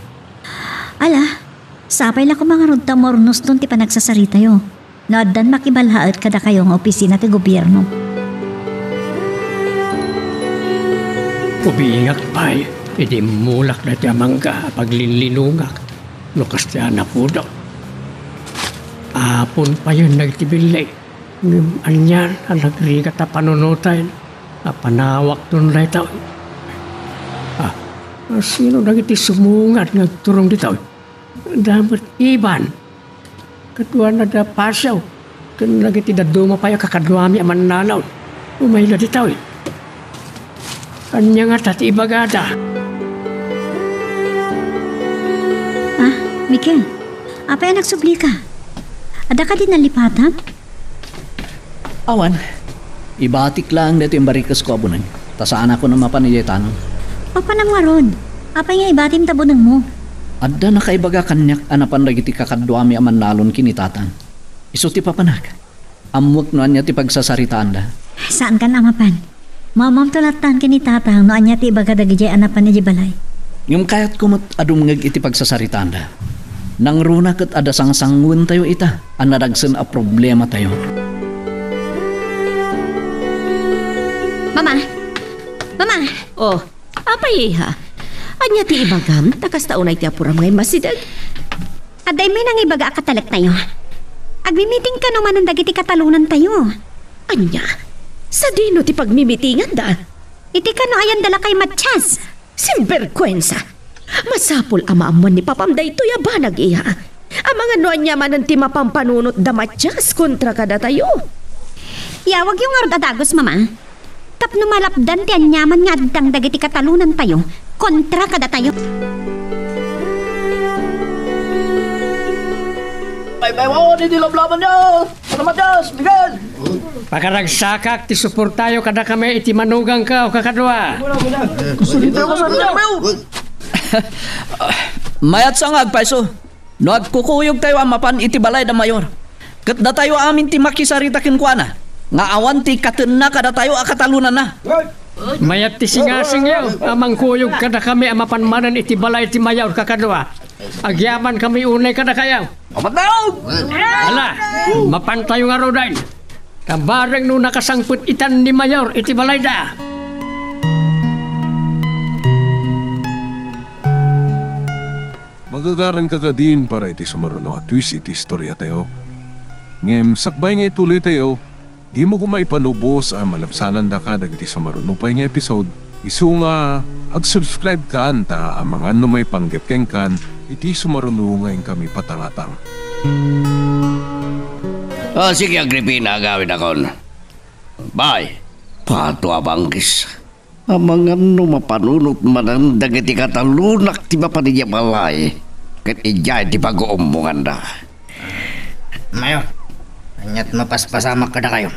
Ala, sapay lang ko mga rudta mornos ton ti panagsasarita yo. Noaddan makibalhaat kada kayo nga opisina ti gobyerno. Ubiingak pa'y, hindi mulak na tiyamang ka paglinlinungak. Lukas tiya na po daw. Apon pa yun nagtibilay. Anyan, ang nagrigat na panunutan. Panawak doon na ito. Sino nagiti sumungat nagturong dito? Dapat iban. Kadwa na da pasaw. Kan nagiti daduma pa yung kakadwami aman nalaw. Umayla dito. Kanya nga tati ibagada. Mikel, apa yung nagsubli ka? Ada ka din nalipatan? Awan, ibatik lang dito yung barikas ko abunan. Tasaan ako na mapaniyetano. Papanam nga ron. Apa yung ibatim tabunang mo? Adda na kaibaga kanyak anapan dagiti kakadwami aman nalon kinitatan. Iso ti papanak. Amwak noan niya ti pagsasaritaan da. Saan ka namapan? Mamam tulatan kinitatang noan niya ti ibaga dagijay anapan ni Jibalay. Yung kayat kumot adumngag iti pagsasaritaan da. Nang runa kat ada sang-sangun tayo ita, ang naragsan a problema tayo. Mama! Mama! Oh, apay ha? Anya ti ibagam, takas taunay ti apuram ngay masidag. Aday may nang ibaga akatalag tayo. Agmi-meeting ka naman ang dagiti katalunan tayo. Anya? Sa dino ti pagmimitingan da? Iti ka no ayan dala kay Matsyas. Simberkwensa. Masapol amaamuan ni papamday to yabanag iya. Ang mga noan niya man ang ti mapampanunot da Matsyas kontra kada tayo. Yawag yung arod adagos, mama. Tapno malapdan ti anyaman nga adang dagiti katalunan tayo kontra kada tayo. Bye-bye, hindi lablaban niyo! Salamat Diyos, Miguel! Pakaragsakak, ti support tayo kada kami iti manugang ka o kakadwa. Mayat sa nga agpaiso. No agkukuyog tayo amapan iti balay da mayor. Kat da tayo amin ti makisarita kinkwana. Nga awan ti katun na kada tayo akatalunan na. Mayat ti singasing yaw, amang kuyog kada kami amapanmanan iti balay iti mayor kakadwa. Agyaman kami unay kada kayaw. Apat na yun! Ala, mapantayo nga rodain. Kabarang no nakasangput itan ni mayor iti balay da. Magagaran ka din para iti sumaruno at twist iti istorya tayo. Ngem, sakbay nga ituloy tayo, di mo kumaipanubos ang malapsanan da ka dagiti sumaruno pa nga episode. Isu nga, ag-subscribe ka anta ang mga may panggepkeng kan, iti sumaruno ngayon kami patangatang. Oh, sige, Agripina, gawin akon. Bye. Pato abangkis. Amang ano mapanunot man ang dagiti katalunak ti mapanidya balay. Kat ijay ti pag-uumungan da. Mayor, anyat mapaspasamak ka na kayo.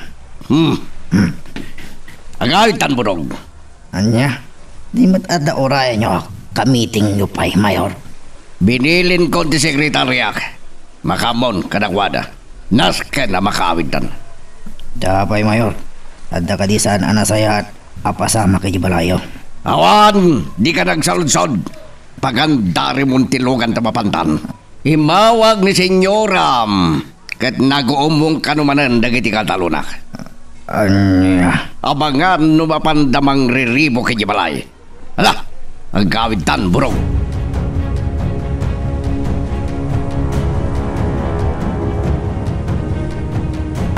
Agawitan mo dong. Anya, di mat ada oray nyo kamiting nyo pa'y, Mayor. Binilin ko ti sekretaryak. Makamon kadakwada. Nas ka na makawitan. Dapay, Mayor. Ada ka di saan anasayat apasama kay balayo. Awan, di ka nagsalud-sod. Pagandari mong tilugan mapantan. Imawag ni Senyoram. Kat nag-uumong kanumanan dagiti katalunak. Anya. Abangan no mapandamang riribo kay balay. Ala, ang gawitan burong.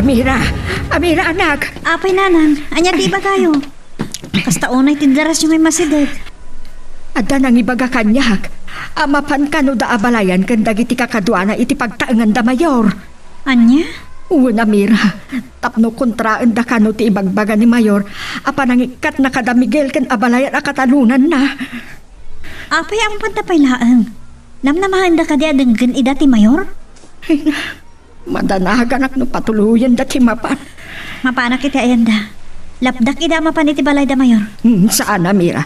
Amira anak. Apay nanan, anya di ba kayo? Kasta unay tindaras yung may masidag. Ada nang ibaga kanyak. Amapan ka no da abalayan kan dagiti kakadwana iti pagtaangan da mayor. Anya? Una Mira, tapno kontraan da kano ti ibagbaga ni mayor. Apa nang ikat na kada Miguel kan abalayan akatalunan na. Apay ang pantapay laang. Namnamahan da ka di adenggan ida ti mayor? Ay na, madanahagan no patuluyan dati mapan. Mapanak iti ayan da. Lapdak ida mapan iti balay da mayor. Saan na Mira?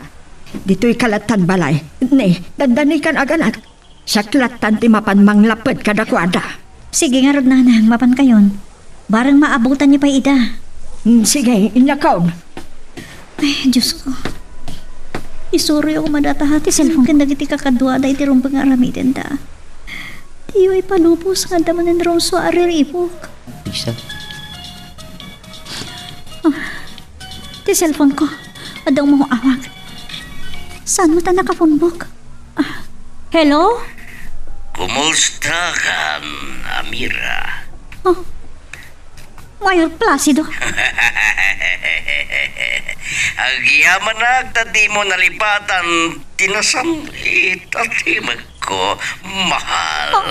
Dito'y kalatan balay. Ne, dandani kan aganak. Saklatan ti mapan manglapad kada kwada. Sige nga rod nanang, mapan kayon. Barang maabutan niyo pa ida. Sige, inakaw. Ay, Diyos ko. Isuri ako madatahati cellphone kan dagiti kakadwa da iti rumpang aramiden da. Tiyo ay panupos nga daman ng roso ariripok. Isa. Ti cellphone ko. Adaw mo awag. Saan mo ta nakapunbok? Hello? Kumusta ka, Amira? Oh, Mayor Placido. Agyaman na agtadi mo nalipatan, tinasamit at himag ko, mahal.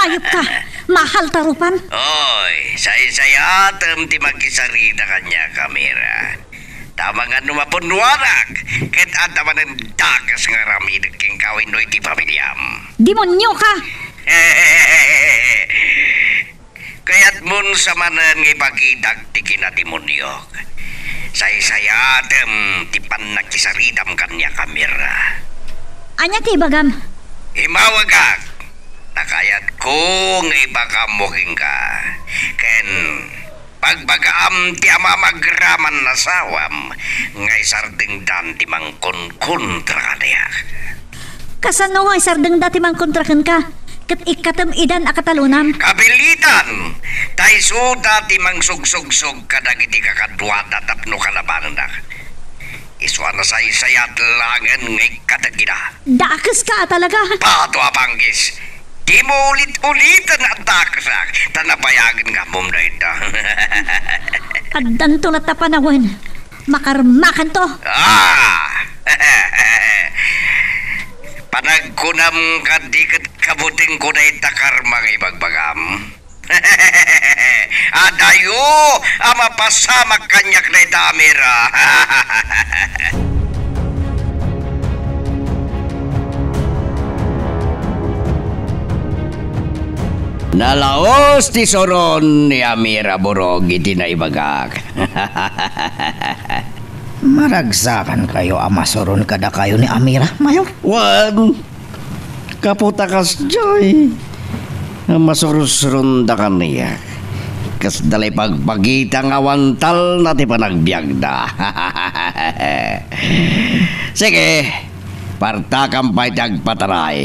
Ayop ka. Mahal tarupan. Oy, say-sayatem ti magkisarita kanya, Kamira. Tama nga numapunwarak, ket ataman ng dagas nga ramidag king kawin no iti pamilyam. Demonyo ka. Kaya't mun sa manan nga ipagidag ti kinademonyok. Say-sayatem ti panagkisaritam kanya, Kamira. Anya ti bagam. Imawagak, nakayat ko nga ipakamuking ka. Ken, pagbagaam ti ama magraman na sawam, ngay sarding dan ti mangkon-kontra kadayak. Kasano nga isardeng dati mang kontrakan ka? Kat ikatem idan akatalunam. Kabilitan, tay suda ti mangsugsug-sug kadagiti kakadwada tapno kalabanan na. Iswa na sayat langan ngay katagina. Dakas ka talaga. Pato apanggis. Di mo ulit-ulitan ang taksak. Tanapayagan nga mong na ito. Agdan to na tapanawan. Makarmakan to. Panagkunam ka dikat kabuting ko na itakarmang ibagbagam. Adayo, ama pasamak kanyak na itamira. Nalaos ti soron ni Amira Borog iti na ibagak. Maragsakan kayo ama soron kada kayo ni Amira, Mayor. Wan, kaputakas joy. Masurus-surunda ka niya. Kas dalay pagpagita nga wantal na ti panagbiagda. Sige, partakam pa'y tagpataray.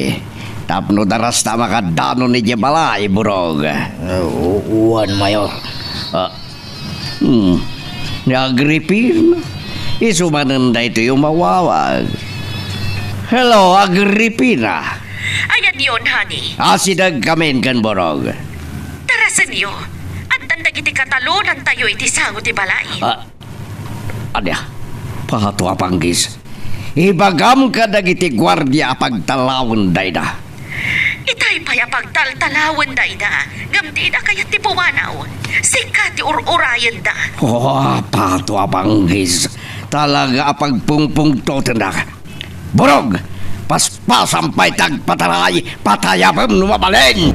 Tapno daras ta makadano ni Jebalay, Burog. Uwan, Mayor. Agripin. Isumananda ito yung mawawag. Hello, Agripina. Ayan yun, honey. Asidag kamen kan, Burog. Tarasan niyo. At dandagiti katalunan tayo iti sango ti balay. Adya, pahato apanggis. Ibagam ka dagiti gwardya pagtalawon dayda. Itay pa'y pagtaltalawin dayda. Gamdi na kaya ti pumanaw. Sikat ti ur-urayan da. Pahato apanggis. Talaga apagpungpungtoten na. Burog! Paspasan pa'y tagpataray. Patayapam numabalin!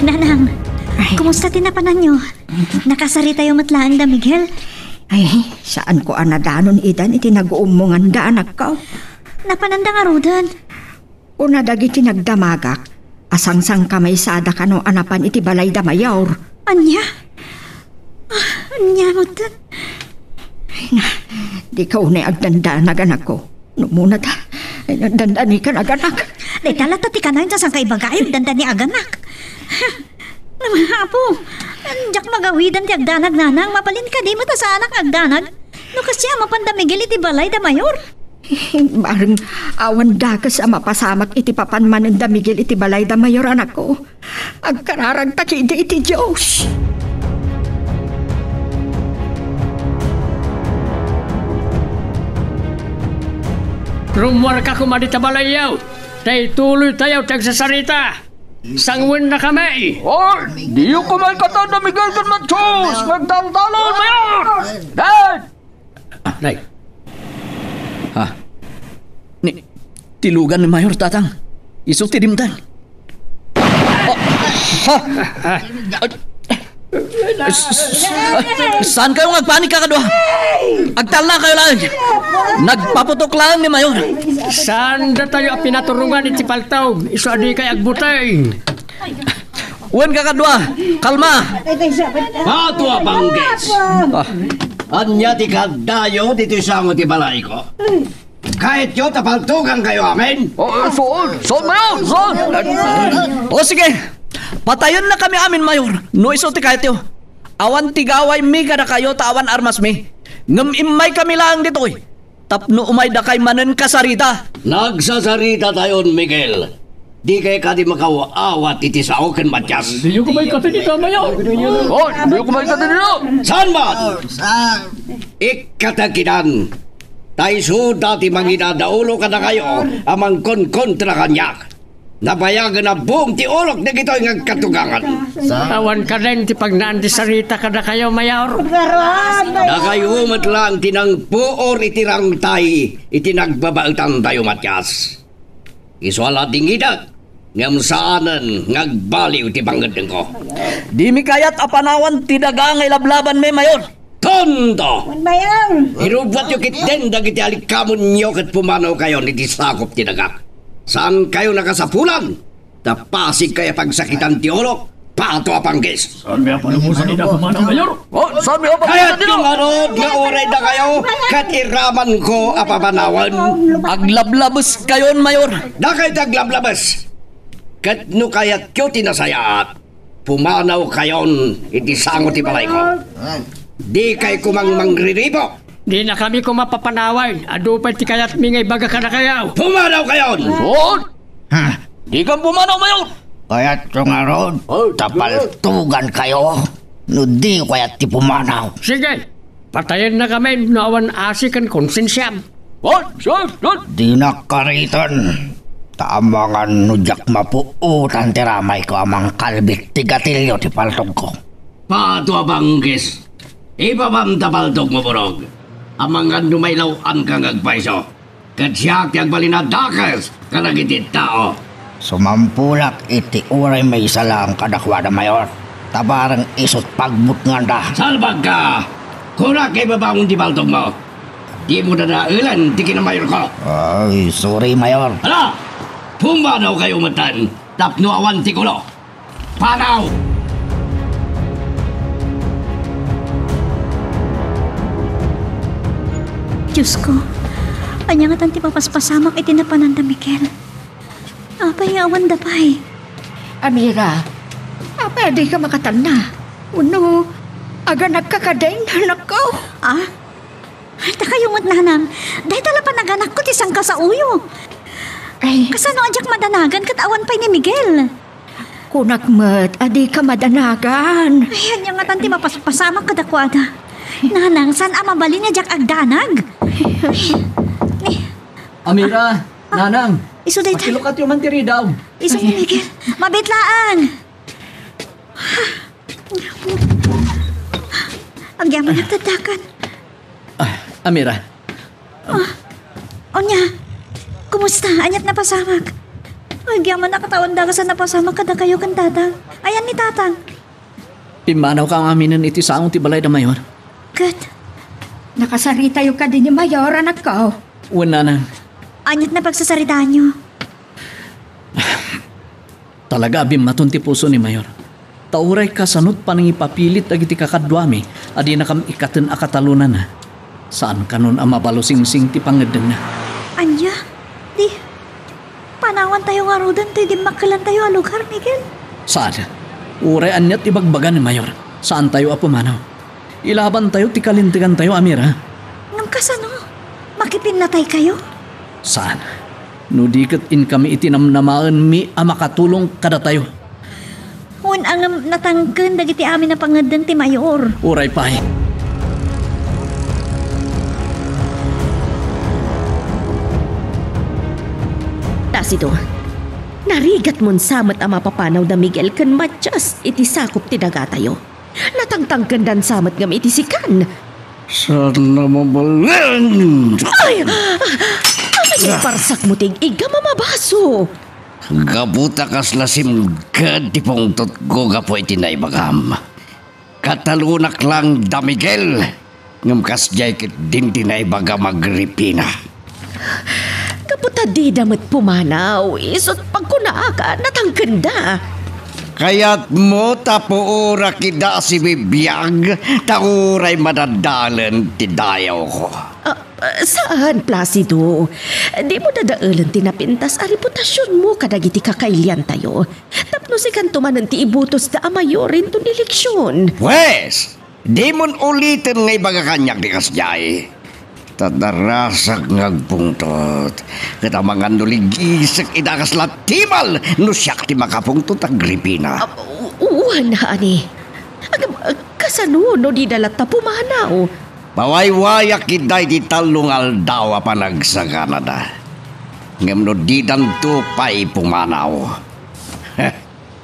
Nanang, kumusta tinapanan nyo? Nakasari tayo matlaan da, Miguel. Ay, saan ko anadanon idan iti nag-uumongan da anak ka? Napananda nga rodan. Una dagiti nagdamagak, asangsang kamay sada kano anapan iti balay da Mayor. Anya? Anya mo tan? Ay na, di ka unay agdandanag anak ko. Numuna ta, ay nagdandani ka naganak. Di talata ti kanayin sa sangkay bagay, danda ni aganak. Naman hapo, anjak magawidan ti agdanag nanang, mapalin ka di mata sa anak agdanag. No kasi mapandamigil iti balay da Mayor. Barang awan dakas ang mapasamak iti papanman ng damigil iti balay da Mayor anak ko. Agkararag takidi iti Diyos. Rumor ka kumadita balayaw. Tay tuloy tayo tagsasarita. Sangwin na kami. Di yung kumain ka to na Miguel kan Machos! Magdaldalon, Mayor! Dad! Nay. Tilugan ni Mayor Tatang. Isulti dimtan. Saan kayo magpanik ka kadwa? Agtal na kayo lang. Nagpaputok lang ni Mayor. Saan da tayo pinaturungan iti paltaw? Iso adi kay agbutay. Uwan ka kadwa. Kalma. Pato apanggis. Anya ti kadayo dito sango ti balay ko. Kahit yun, tapaltugan kayo amin. Son, Mayor! Son! O sige, patayon na kami amin, Mayor. No iso ti kahit yun. Awan tigaway mi kada kayo tawan armas mi. Ngam imay kami lang dito eh. Tapno umay da kay manen kasarita. Nagsasarita tayo, Miguel. Di kay ka di makawaawat iti sa oken Matyas. Di yung kumay ka dito, Mayor. Di yung kumain ka dito. Saan ba? Ikatakinan. Tayo dati manginadaulo ka na kayo amang kontra kanyak. Nabayagan na buong ti ulok na gito yung katugangan. Awan ka rin ti pagnaan ti sarita ka na kayo, Mayor. Na kayo matlang tinangpuor itirang tay itinagbabaetan tayo Matyas. Iswala tingidag ngam saanan ngagbaliw ti panggedeng ko. Di mi kayat apanawan ti daga nga ilablaban mi, Mayor. Tondo! Irubat yung kitden dagiti alikamon nyo kat pumanaw kayo ni disakop tinagak. Saan kayo nakasapulan? Tapasig kaya pagsakitan ti olok, pato apanggis. Saan may apalamusan nila pumanaw, Mayor? Saan mi Kaya tingarod nga oray na kayo, kat iraman ko apapanawan. Aglablabos kayon, Mayor. Na kayo taglablabas. Kat no kayat kyo tinasayaat. pumanaw kayon iti sangot ti balay ko. Di kay kumang mangriribo. Di na kami ko mapapanaway. Adupay ti kayat mi ngay baga ka na kayaw. Pumanaw kayon! Ha? Di kang pumanaw mayon! Kaya't tungaron, tapaltugan kayo. No di kaya't ti pumanaw. Sige, patayin na kami nawan asikan konsensyam. Di na kariton. Tamangan nujak mapuutan ti ramay ko amang kalbit ti gatilyo ti paltog ko. Pato abanggis. Ibabam tapaldog mo burog. Amang dumaylaw ang kang agpaiso. Kadsyak yung balinadakas kanagitit tao. Sumampulak iti uray may isa lang kadakwada mayor. Tabarang isot pagbut nganda. Salbag ka! Kunak kay babangon di baldog mo. Di mo dadailan, di kinamayor ko. Ay, sorry mayor. Hala! Pumanaw kayo matan. Tapno awan ti kulo. Panaw! Diyos ko, anya nga tanti papaspasamak iti napananda Miguel. Apay awan dapay. Amira, pwede ka makatan na. Uno, aga nagkakadain anak ko. Ah? Ay, takayungot nanang. Dahil tala pa naganak ko ti sangka sa uyo. Ay, Kasano adyak madanagan kat awan pay ni Miguel. kunak mat, adi ka madanagan. Ay, anya nga tanti mapaspasamak kadakwada. Nanang, saan amabali niya jak agdanag? Amira, nanang, Iso day tayo. makilukat yung mantiri daw. Iso ni Miguel. Mabitlaan. Ang yaman nagtatakan. Amira, Onya, kumusta? Anyat na pasamak. Ang yaman nakatawan daga sa napasamak kada kayo kan tatang. Ayan ni tatang. imanaw ka ang aminin iti saong ti balay da mayor. Kat, Nakasarita yung ka din ni Mayor, anak ko. Wan nanang, anyat na pagsasaritaan nyo. talaga abim matunti puso ni mayor. Tauray ka sanot pa nang ipapilit agiti kakadwami, adi na kam ikaten akatalunan na. Saan kanon ang mabalusing-sing ti pangedeng na? Anya, di, panawan tayo nga rodan tayo di makalan tayo alugar, Miguel. Saan? Uray anyat ibagbagan ni mayor. Saan tayo apumanaw? Ilaban tayo, ti kalintigan tayo, Amira. Ngam kasano? Makipinatay kayo? Saan? No di ket in kami itinamnamaan mi a makatulong kada tayo. Hun ang natangken dagiti amin na pangadeng ti Mayor. Uray pay. Tasido, narigat mon samat ang mapapanaw da Miguel kan matjas iti sakop ti daga tayo. Natangtangken dan samat ngam iti sikan. Sana mabalan! Ay! Ay, parsak mo ting iga mamabaso. Gabuta kas lasim kad ti pungtot ko gapo iti naibagam. Katalunak lang da Miguel. Ngam kas jay kit din ti naibagam Agripina. Kaputa di damat pumanaw. Isot pagkunaka, natangkenda. Kaya't mo tapuura kida si bibiyag, tauray madadalan ti dayaw ko. Saan, Placido? Di mo dadaalan tinapintas a reputasyon mo kadagiti kakailian tayo. Tapno si kantumanan ti ibutos da amayorin to eleksyon. Wes, di mon ulitin ngay baga kanyak di kasjay. Tadarasak ngagpungtot. Katamangan nuligisik idakas latimal no siyak ti makapungtot Agripina. Uwan na, ani. Kasano no di dalat ta pumanaw? Pawaywayak kiday di talong aldaw pa nagsaganada. Ngam no di danto pa'y pumanaw.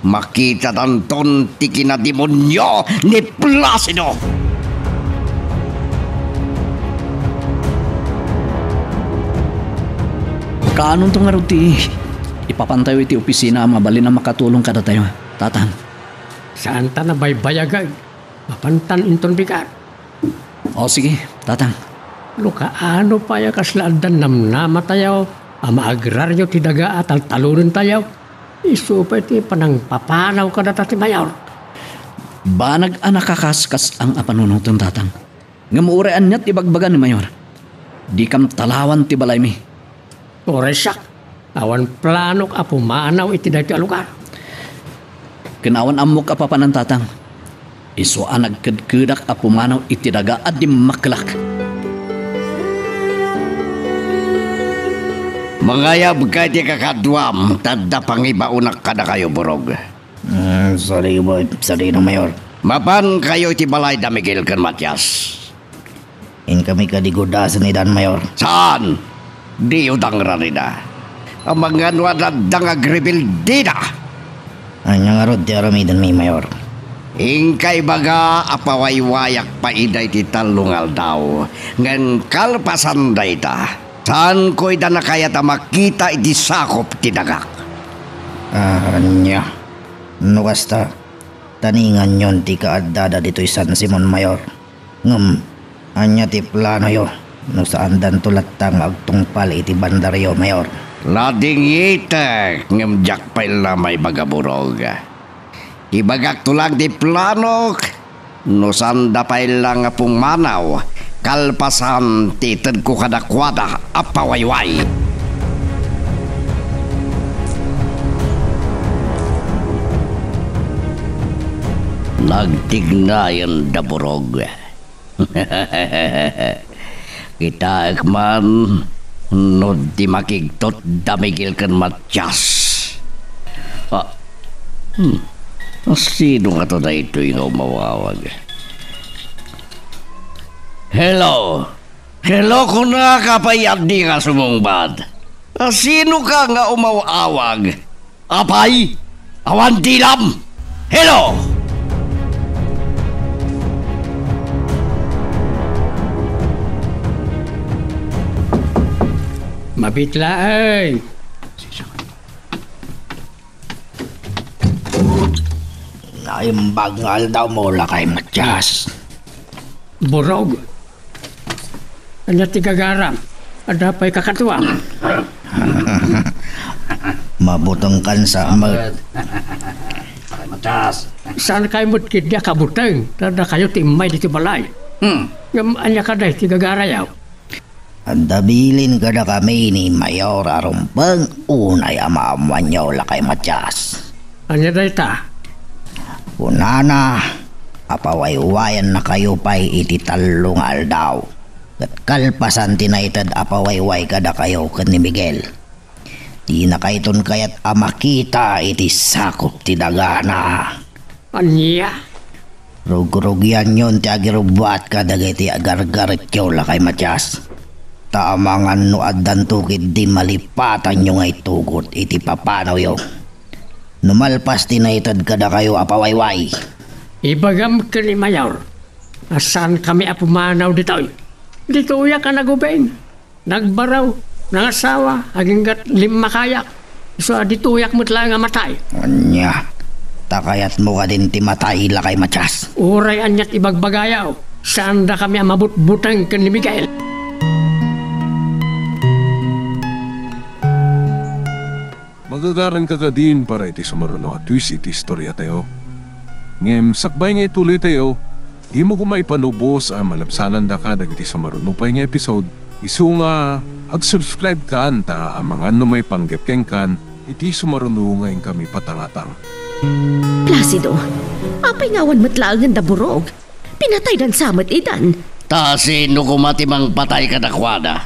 Makita danton ti kinademonyo ni Placido. Kaanong tong araw ti ipapantayo iti opisina mabalin na makatulong kada tayo. Tatang. Saan ta na baybayagag? Mapantan inton bigat. O sige, tatang. Lukaano pa ya kaslaadan namnama tayo. Ama agraryo ti daga at talunin tayo. Isupay ti panang papanaw ka na ti Mayor. Banag anak kakaskas ang apanunutan tatang. Ngamuurean niya't ibagbagan ni Mayor. Di kam talawan ti balay mi. Oresak, awan planok a pumanaw iti dati alugar. Kinawan amok apapanan tatang. Isuan nagkadkadak a pumanaw iti daga at di maklak. Mangayab ka iti kakadwam, tadda pangibaunak kada kayo, Borog. Sorry boy, sorry no mayor. Mapan kayo iti balay da Miguel kan Matias. In kami kadigudasan ni Dan Mayor. Saan? Di udang ranida. Ang mga nuwadadang agribil di na. Anya nga rod ti aramidan mi Mayor. Ingkay baga apawaywayak pa iday ti talungal daw. Ngan kalpasan da ita. Saan ko'y da na kaya ta makita iti sakop ti dagak? Anya. No kasta. Taningan yon ti kaadada dito'y San Simon Mayor. Anya ti plano yo. No saan dan tulatang agtungpal iti bandaryo Mayor. Lading itek ngemjak pail na may bagaburog. Ibagak tulang di plano. No sanda pail lang pumanaw. Kalpasan tited ko kadakwada apawayway. Nagtignayan da burog. Kita ekman no di makigtot damigil kan Matias. Sino nga to na ito yung umawawag? Hello? Hello ko na kapayat di nga sumungbad. Sino ka nga umawawag? Apay? Awan dilam? Hello? Mabitla ay. Naimbagal daw mo lakay Matias. Borog. Anya ti gagaram. Ada pa'y kakatuwa. Mabutong kan sa Matias. Saan kayo mo't kidya kabuteng? Tada kayo timay dito balay. Ngam anya kaday ti gagarayaw. Dabilin kada kami ni Mayor arumpeng unay amaamwan niyo lakay Matias. Anya day ta? Unana, apawaywayan na kayo pa'y iti talungal daw. At kalpasan tinaitad apawayway kada kayo kan ni Miguel. Di na kayton kayat amakita iti sakop ti dagana. Anya? Rug-rugyan yun ti agirubat kadagay ti agargarit yaw lakay Matias. Taamangan no addan tukid di malipatan nyo ngay tugot iti papanaw yo. Numalpas tinaitad kada kayo apawayway. Ibagam ka ni Mayor. Asan kami apumanaw dito'y? Dito uya ka nagubeng. Nagbaraw, nangasawa, aginggat lima kayak. So dito uyak mo't lang nga matay. Anya, takayat mo ka din ti matay lakay Matias. Uray anyat ibagbagayaw. Saan da kami amabut-butang ka ni Miguel? Magagaran ka ka din para iti sumaruno at twist iti istorya tayo. Ngem, sakbay nga ituloy tayo, di mo kumaipanubos ang malapsanan da ka dagiti sumaruno pa nga episode. Isu nga, ag-subscribe ka anta ang mga may panggepkeng kan, iti sumaruno ngayon kami patangatang. Placido, apay ngawan matlaangan da burog. Pinatay dan samat idan. Ta sino kumatimang patay ka dakwada?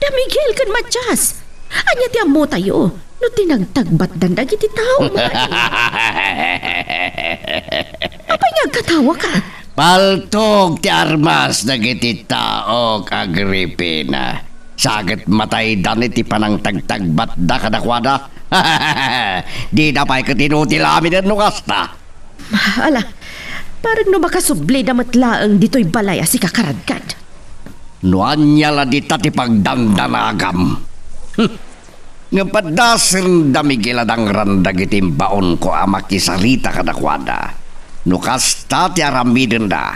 Da Miguel kan Matias. Anya ti amo tayo. No tinagtagbat dan dagiti tao. Apay nga katawa ka? Paltog ti armas dagiti tao Agripina. Sagit matay dan iti panang tagtagbat da kadakwada. Di na pa'y katinuti lamin at nukasta. Ala, parang no makasubli da matlaang dito'y balaya si kakaradkad. Nuan niya la di tati pagdandanagam. Nga padasir damigila dang randag itim baon ko amakisarita kadakwada. Nukasta ti aramiden da.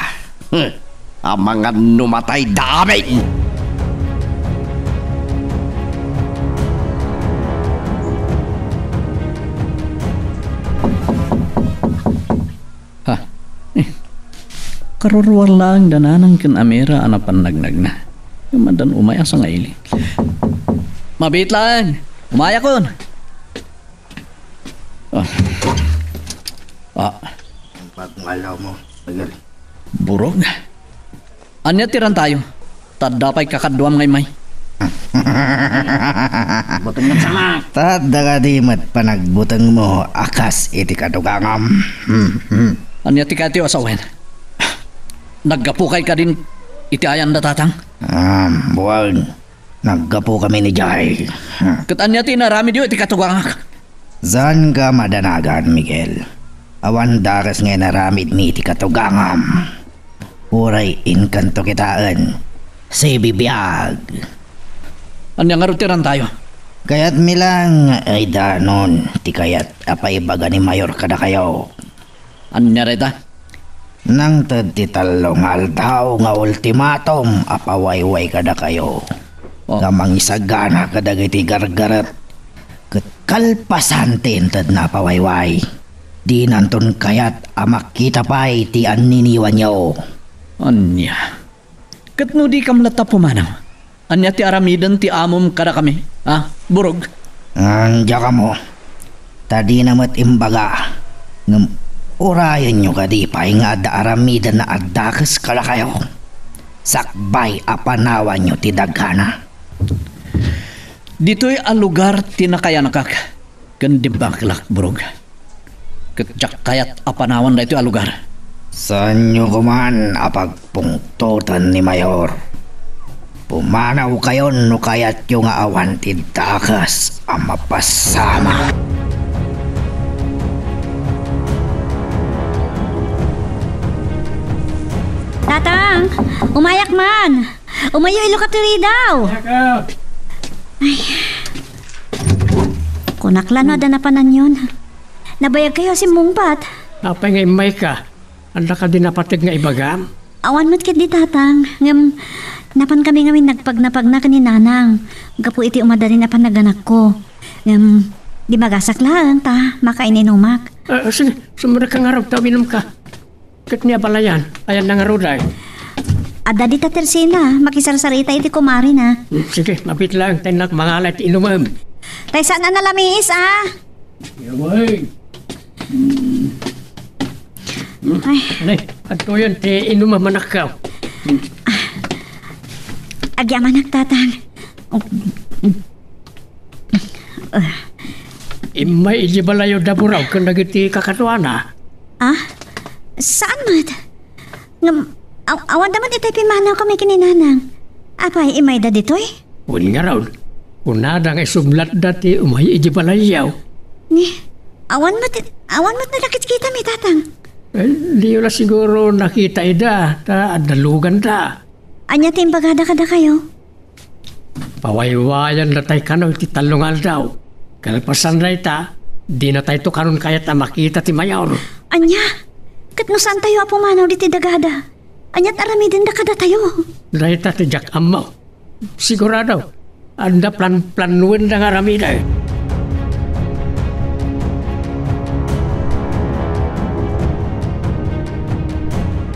Amangan numatay damin. Karurwar lang dananang kin amera anapan nagnag na. Yumadan umaya sa ngaili. Mabit lang! Umaya kon! Oh. Pagmalaw mo, Miguel. Burog. Anya tiran tayo. Tadapay kakadwam ngay may. Butang nga sama. Tada ka di mat panagbutang mo akas iti kadugangam. Anya ti kati asawen. Naggapukay ka din iti ayan na tatang. Buwag. Naggapo kami ni Jai. Kat anya ti narami diyo iti katugangak. Zan ka madanagan, Miguel. Awan dakas nga naramid mi iti katugangam. Uray inkanto kitaan. Si bibiyag. Anya nga rutiran tayo. Kaya't milang ay danon. Ti kayat apaibaga ni Mayor kada kayo. Anya reta? Nang tadtitalong aldaw nga ultimatum apawayway kada kayo. Gamang isagana kada iti gargarat. Kalpasantin tad na pawayway. Di nanton kayat amakita pa'y ti aniniwan niyo. Anya. Kat no di kam lata pumanaw. Anya ti aramidan ti amom kada kami. Burog. Anja ka mo. Tadi namat imbaga. Ngam urayan nyo kadi pa'y nga da aramidan na adakas kada kayo. Sakbay apanawan nyo ti daghana. Dito'y ang lugar tinakaya nakak. Gandibaklak, burog. Katsak kayat apanawan na ito ang lugar. Saan nyo kuman apagpungtutan ni Mayor? Pumanaw kayo no kayat yung awan tidakas ang mapasama. Tatang, umayak man. Umayo ilo katiri daw. Kunaklan no da napanan yun. Nabayag kayo si Mungpat. Apay nga imay ka. Anda ka din napatig nga ibagam. Awan mo't kit di tatang. Ngam, napan kami ngamin nagpagnapag na ni nanang. Gapu iti umadari na panaganak ko. Ngam, di magasak lang ta. Makainin umak. Sige, sumunod ka nga raw. Tawinom ka. Kat niya balayan. Ayan na nga raw day. Ada di ta Tersina. Makisarsarita iti kumari na. Sige, mapit lang. Tayo nak mangalay ti inumam. Tay saan na nalamiis Yaway. Ay. Nay, ato yun. Ti inumam manakaw. Agyaman nagtatang. Imay ijibalayo daburaw kung nagiti kakatuana. Saan mat? Awan daman itay pimanaw kami kininanang. Apay, imay da ditoy? Huwag nga raw. Kunada nga isublat dati umay ijibalayaw. Ni, awan mat na nakit kita mi tatang. Di wala siguro nakita ida. Ta adalugan ta. Anya timbagada kada kayo? Pawaywayan na tayo kano iti talungal daw. Kalpasan na ita, di na tayo to kanon kayat na makita ti Mayor. Anya, kat no saan tayo apumanaw di ti dagada? Anya't aramidin da kada tayo. Dahil ta ti Jack Amaw. Sigurado, anda plan-planuin na nga ramida.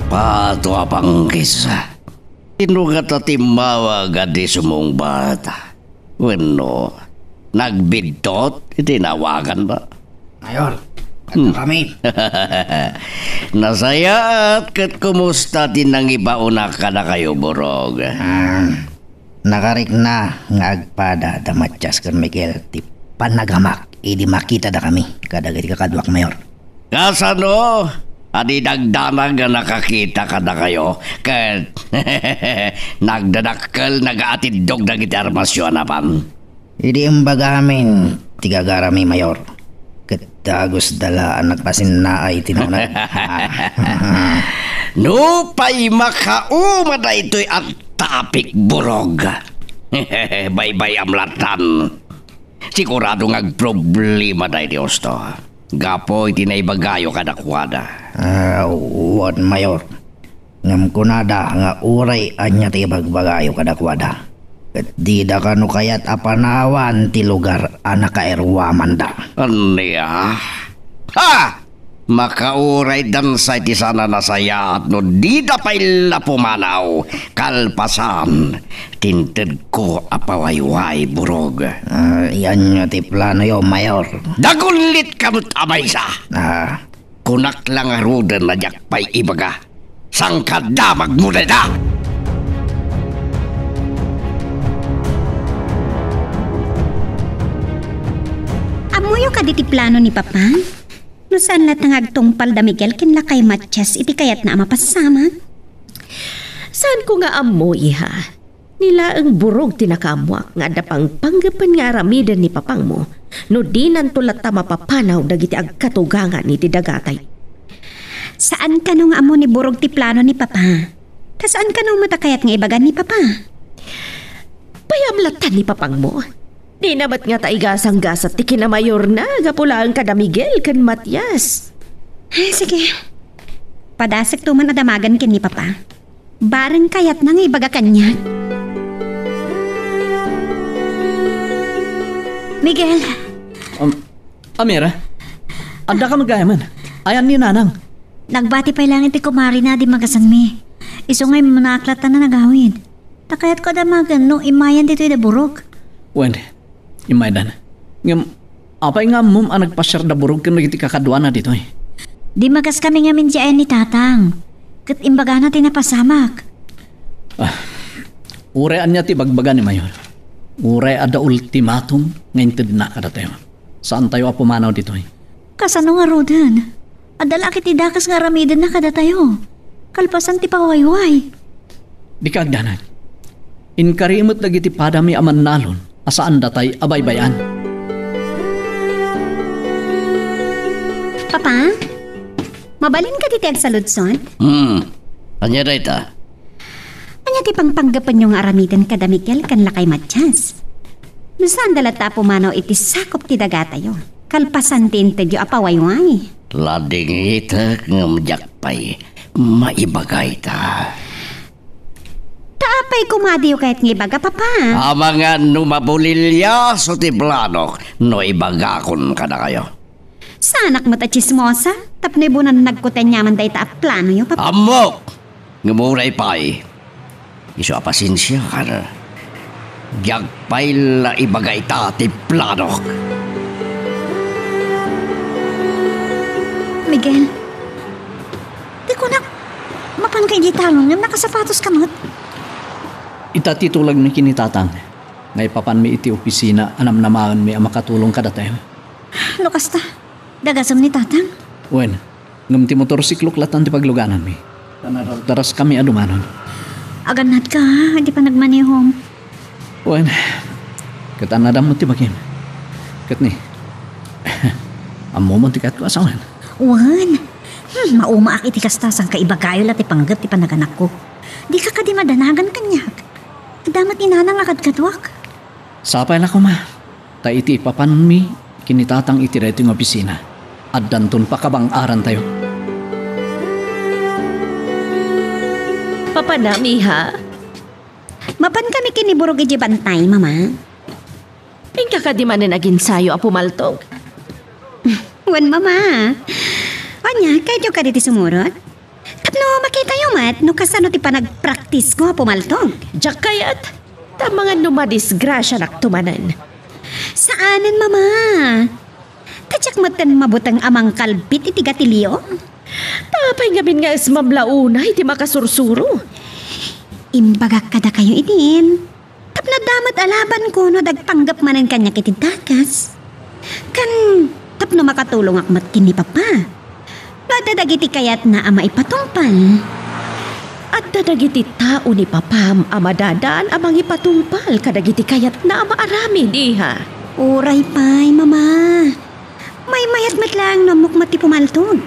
Pato apang kisa. Inugat at imawag adi sumong bata. Bueno, nagbidtot, itinawagan ba? Mayor, kami. Nasaya at kat kumusta din ang ibauna ka na kayo, Burog? Nakarik na nga agpada damatyas kan Miguel ti panagamak idi makita da kami kadagiti kakadwak Mayor. Kasano? Adi dagdanag nga nakakita ka na kayo kat nagdadakkel nagaatidog na giti armasyon apan. Idi imbaga amin tigagarami Mayor. Katagos dala nagpasin na ay tinunag. No pa'y makauma na ito'y at tapik, Burog. Bye-bye amlatan. Sigurado ngag problema na Diyos to. Gapo itinaibagayo kadakwada. Uwan Mayor. Ngam kunada nga uray anya ti bagbagayo kadakwada. At di da kanu kayat apanawan ti lugar anak kaerwaman da. Aniya? Ha! Makauray dan sa iti sana nasaya at no di da paila pumanaw kalpasan tinted ko apawayway, Burog. Yan nga ti plano yo Mayor. Dagulit kamot amay sa. Kunak lang arudan na jakpay ibaga. Sangkada magmulay na! Amuyo ka diti plano ni Papa? No saan lahat ng agtungpal da Miguel kinla kay Matches iti kayat na mapasama? Saan ko nga amo, iha? Nila ang burog tinakamuak nga dapang panggapan nga aramidan ni papang mo. No di nantulat ta mapapanaw dagiti agkatugangan ni ti dagatay. Saan ka nung amo ni burog ti plano ni Papa? Ta saan ka nung matakayat nga ibagan ni Papa? Payamlatan ni papang mo. Di namat nga taigasang gasat ti kinamayor na gapulaan kada Miguel kan Matias. Ay, sige. Padasik tuman adamagan kin ni Papa. Bareng kayat na nga ibaga kanya. Miguel, Amira, anda ka magayaman. Ayan ni Nanang. nagbati pa lang iti kumari na di magasan mi. Iso ngay manaklat na nagawin. Takayat ko adamagan no imayan dito ida burog. Wen, imaydan. Ngam, apay nga mum ang nagpasyar da burog kan nagiti kakadwa na dito eh. Di magas kami nga mindiayan ni Tatang. Kat imbaga na tinapasamak. Urean niya ti bagbaga ni Mayor. Ure ada ultimatum ngayon na kada tayo. Saan tayo apumanaw dito eh? Kasano nga rodan? Adala kiti dakas nga ramidan na kada tayo. Kalpasan ti pawayway. Di kagdanan. Inkarimot dagiti padami aman nalon asaan datay abaybayan. Papa? Mabalin ka titi agsaludson? Anya da ita? Anya ti pangpanggapan yung aramidan kada Miguel kan lakay Matches. Saan dalata pumanaw iti sakop ti dagatayo. Kalpasan tintedyo apawayway. Lading ita nga majakpay. Maibagay ta. Taapay kumadiyo kahit nga ibaga, Papa. Mga numabulilya so ti plano no ibagakon ka na kayo. Sanak mo ta chismosa, tapno ibunan nagkuten nyaman day ta plano yo, Papa. Amok! Ngumuray pa eh. Iso apasensya ka na. Gyagpay la ibagay ta ti plano. Miguel, di ko na mapangkay di talong nga nakasapatos kamot. Itatitulag ni kinitatang. Ngay papan mi iti opisina anam namaan mi ang makatulong kada tayo. Lukas ta, dagasam ni Tatang. Wen, ngam ti motorsiklo klatan ti pagluganan mi. Daras kami adumanon. Aganat ka, di pa nagmanihom. Wen, katanadam mo ti bagim. Kat ni, amo mo ti kat ko asawan. Wan, maumaak iti kastasang kaibagayo lati panggap ti panaganak ko. Di ka di madanagan kanyak. Damat inanang akad-kadwak. Sapay la ko ma. Ta iti papan mi kinitatang iti reto yung opisina. At danton pa kabang aran tayo. Papanami ha? Mapan kami kiniburog iti bantay, Mama. Ingka ka di man na naginsayo a pumaltog. Wan, Mama. Anya, kayo ka diti sumurot? Tapno makita yung mat, no kasano ti pa nag-practice ko pumaltog. Diyak kayat, tamangan numadisgrasya naktumanan. Saanan, Mama? Tadyak matan mabutang amang kalbit iti gatilyo? Tapay nga min nga ismamlauna, hindi makasursuro. Imbagak kada kayo idin. Tapno damat alaban ko no dagpanggap manan kanya kiti dakas. Kan tapno makatulong akmat kini Papa. Dadagiti kayat na ama ipatungpal. At dadagiti tao ni Papam amadadaan amang ipatungpal kadagiti kayat na ama arami diha. Uray pay, Mama. May mayat matlang namukmat ti pumaltog.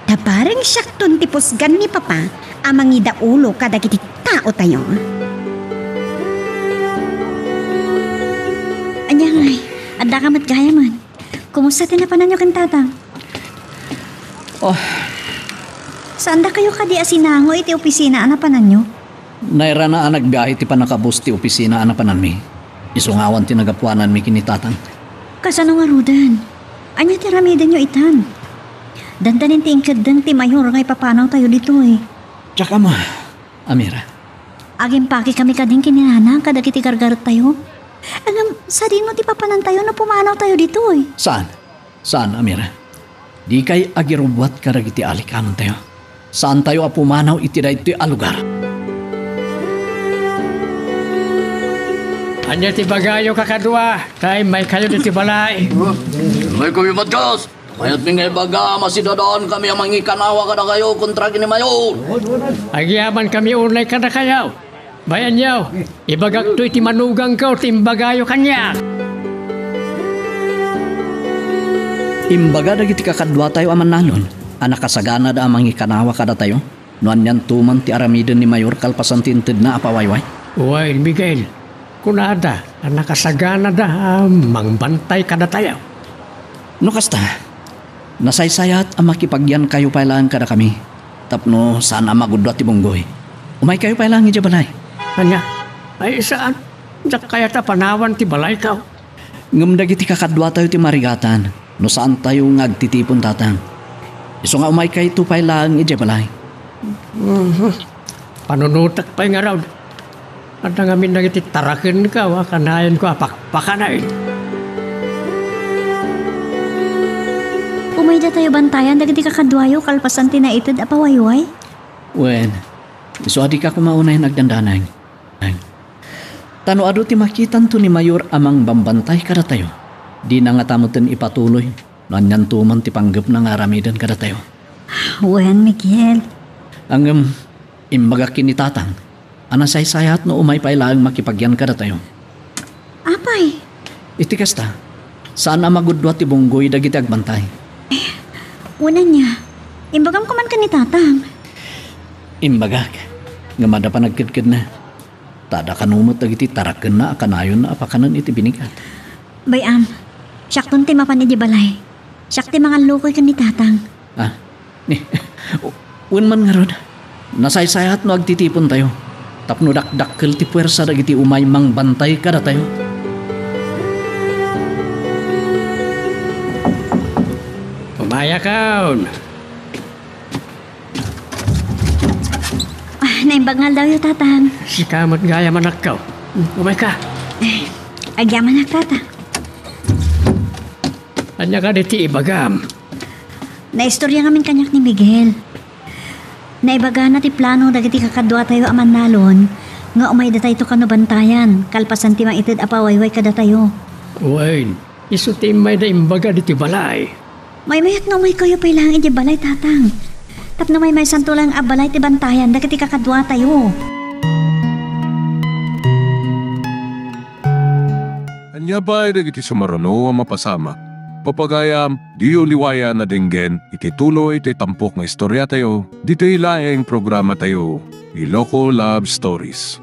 Tabareng syakton ti pusgan ni Papa amang idaulo kadagiti tao tayo. Anyangay, adda ka matgaya man. Kumusta tinapanan nyo kan Tatang? Oh, Saan da kayo kadi asinango iti opisina anapanan nyo? naira na ang nagbiyahe ti panakabus ti opisina anapanan mi. Isungawan ti nagapuanan mi kinitatang. Kasano nga rudan? Anya ti ramidan nyo itan? Dandanin ti ingkadang ti mayor ngay papanaw tayo dito eh. Tsaka ma, Amira. Aging paki kami kading kininanang kadagiti gargarot tayo. Alam, sa din mo ti papanan tayo na pumanaw tayo dito eh. Saan? Saan, Amira? Di kay agirubwat karagiti alikanon tayo. Saan tayo apumanaw iti da iti alugar? Anya ti bagayo kakadwa, tay may kayo ti balay. May kami madyos! Mayat mi ngay baga, masidadaan kami ang mangikanawa ka na kayo kontra kini mayor. Agyaman kami unay ka na kayaw. Bayan yaw, ibagak to iti manugang ka o timbagayo kanya. Imbaga dagiti kakadwa tayo aman nalon. Anak kasagana da amang ikanawa kada tayo. Nuan yan tuman ti aramiden ni Mayor kalpasan tinted na apawayway. Uy, Miguel, kunada, anak kasagana da, mangbantay kada tayo. No kasta, nasaysayat ang makipagyan kayo pailaan kada kami. Tapno sana magudwa ti bunggoy. Umay kayo pailaan iti balay. Anya, ay saan? Diyak kaya ta panawan ti balay ka. Ngam dagiti kakadwa tayo ti marigatan. No saan tayo ngagtitipon tatang. Iso nga umay kayo tu pailaan iti balay. Panunutak pa nga raw. At nangamin na iti tarakin ka, kanayan ko apakpakanayin. Umayda tayo bantayan, dagiti kakadwayo, kalpasan tinaited apawayway. Wen, iso adi ka kumaunay nagdandanay. Tano ado ti makitan to ni Mayor amang bambantay kada tayo. Di na nga tamutin ipatuloy. Nanyan tuman ti panggap ng aramidan kada tayo. Wen, Miguel. Ang imbaga kinitatang, anasaysayat no umay pailaang makipagyan kada tayo. Apay, Iti kasta, saan na magudwa ti bunggoy dagiti agbantay? una niya, imbagam ko man ka ni tatang. Imbagak, nga mada pa nagkidkid na. Tada kanumot dagiti taraken na akanayon na apakanan iti binigat. Bayam, siyak ton ti mapan di balay. Siyak ti mga lukoy ka ni tatang. Ah, ni, un man nga rod. Nasaysayat no agtitipon tayo. Tapno dakdakkel ti puwersa dagiti umay mang bantay kada tayo. Umaya kaon. Naimbagngal daw yung tatang. Si kamot gaya manakaw. Umay ka. Agyaman na tatang. Anya ka diti ibagam. Naistorya ngamin kanyak ni Miguel. Naibaga na ti plano dagiti kakadwa tayo aman nalon. Nga umay datay to kanubantayan. Kalpasan ti maited apawayway kada tayo. Uwain, iso ti may na imbaga diti balay. May mayat nga umay kayo pailangan iti balay tatang. Tapno may santulang abalay ti bantayan dagiti kakadwa tayo. Anya ba ay dagiti sumarano ang mapasama? Papagayam, di uliwaya na dinggen, itituloy iti tampok nga istorya tayo, dito ilaing programa tayo, Iloko Love Stories.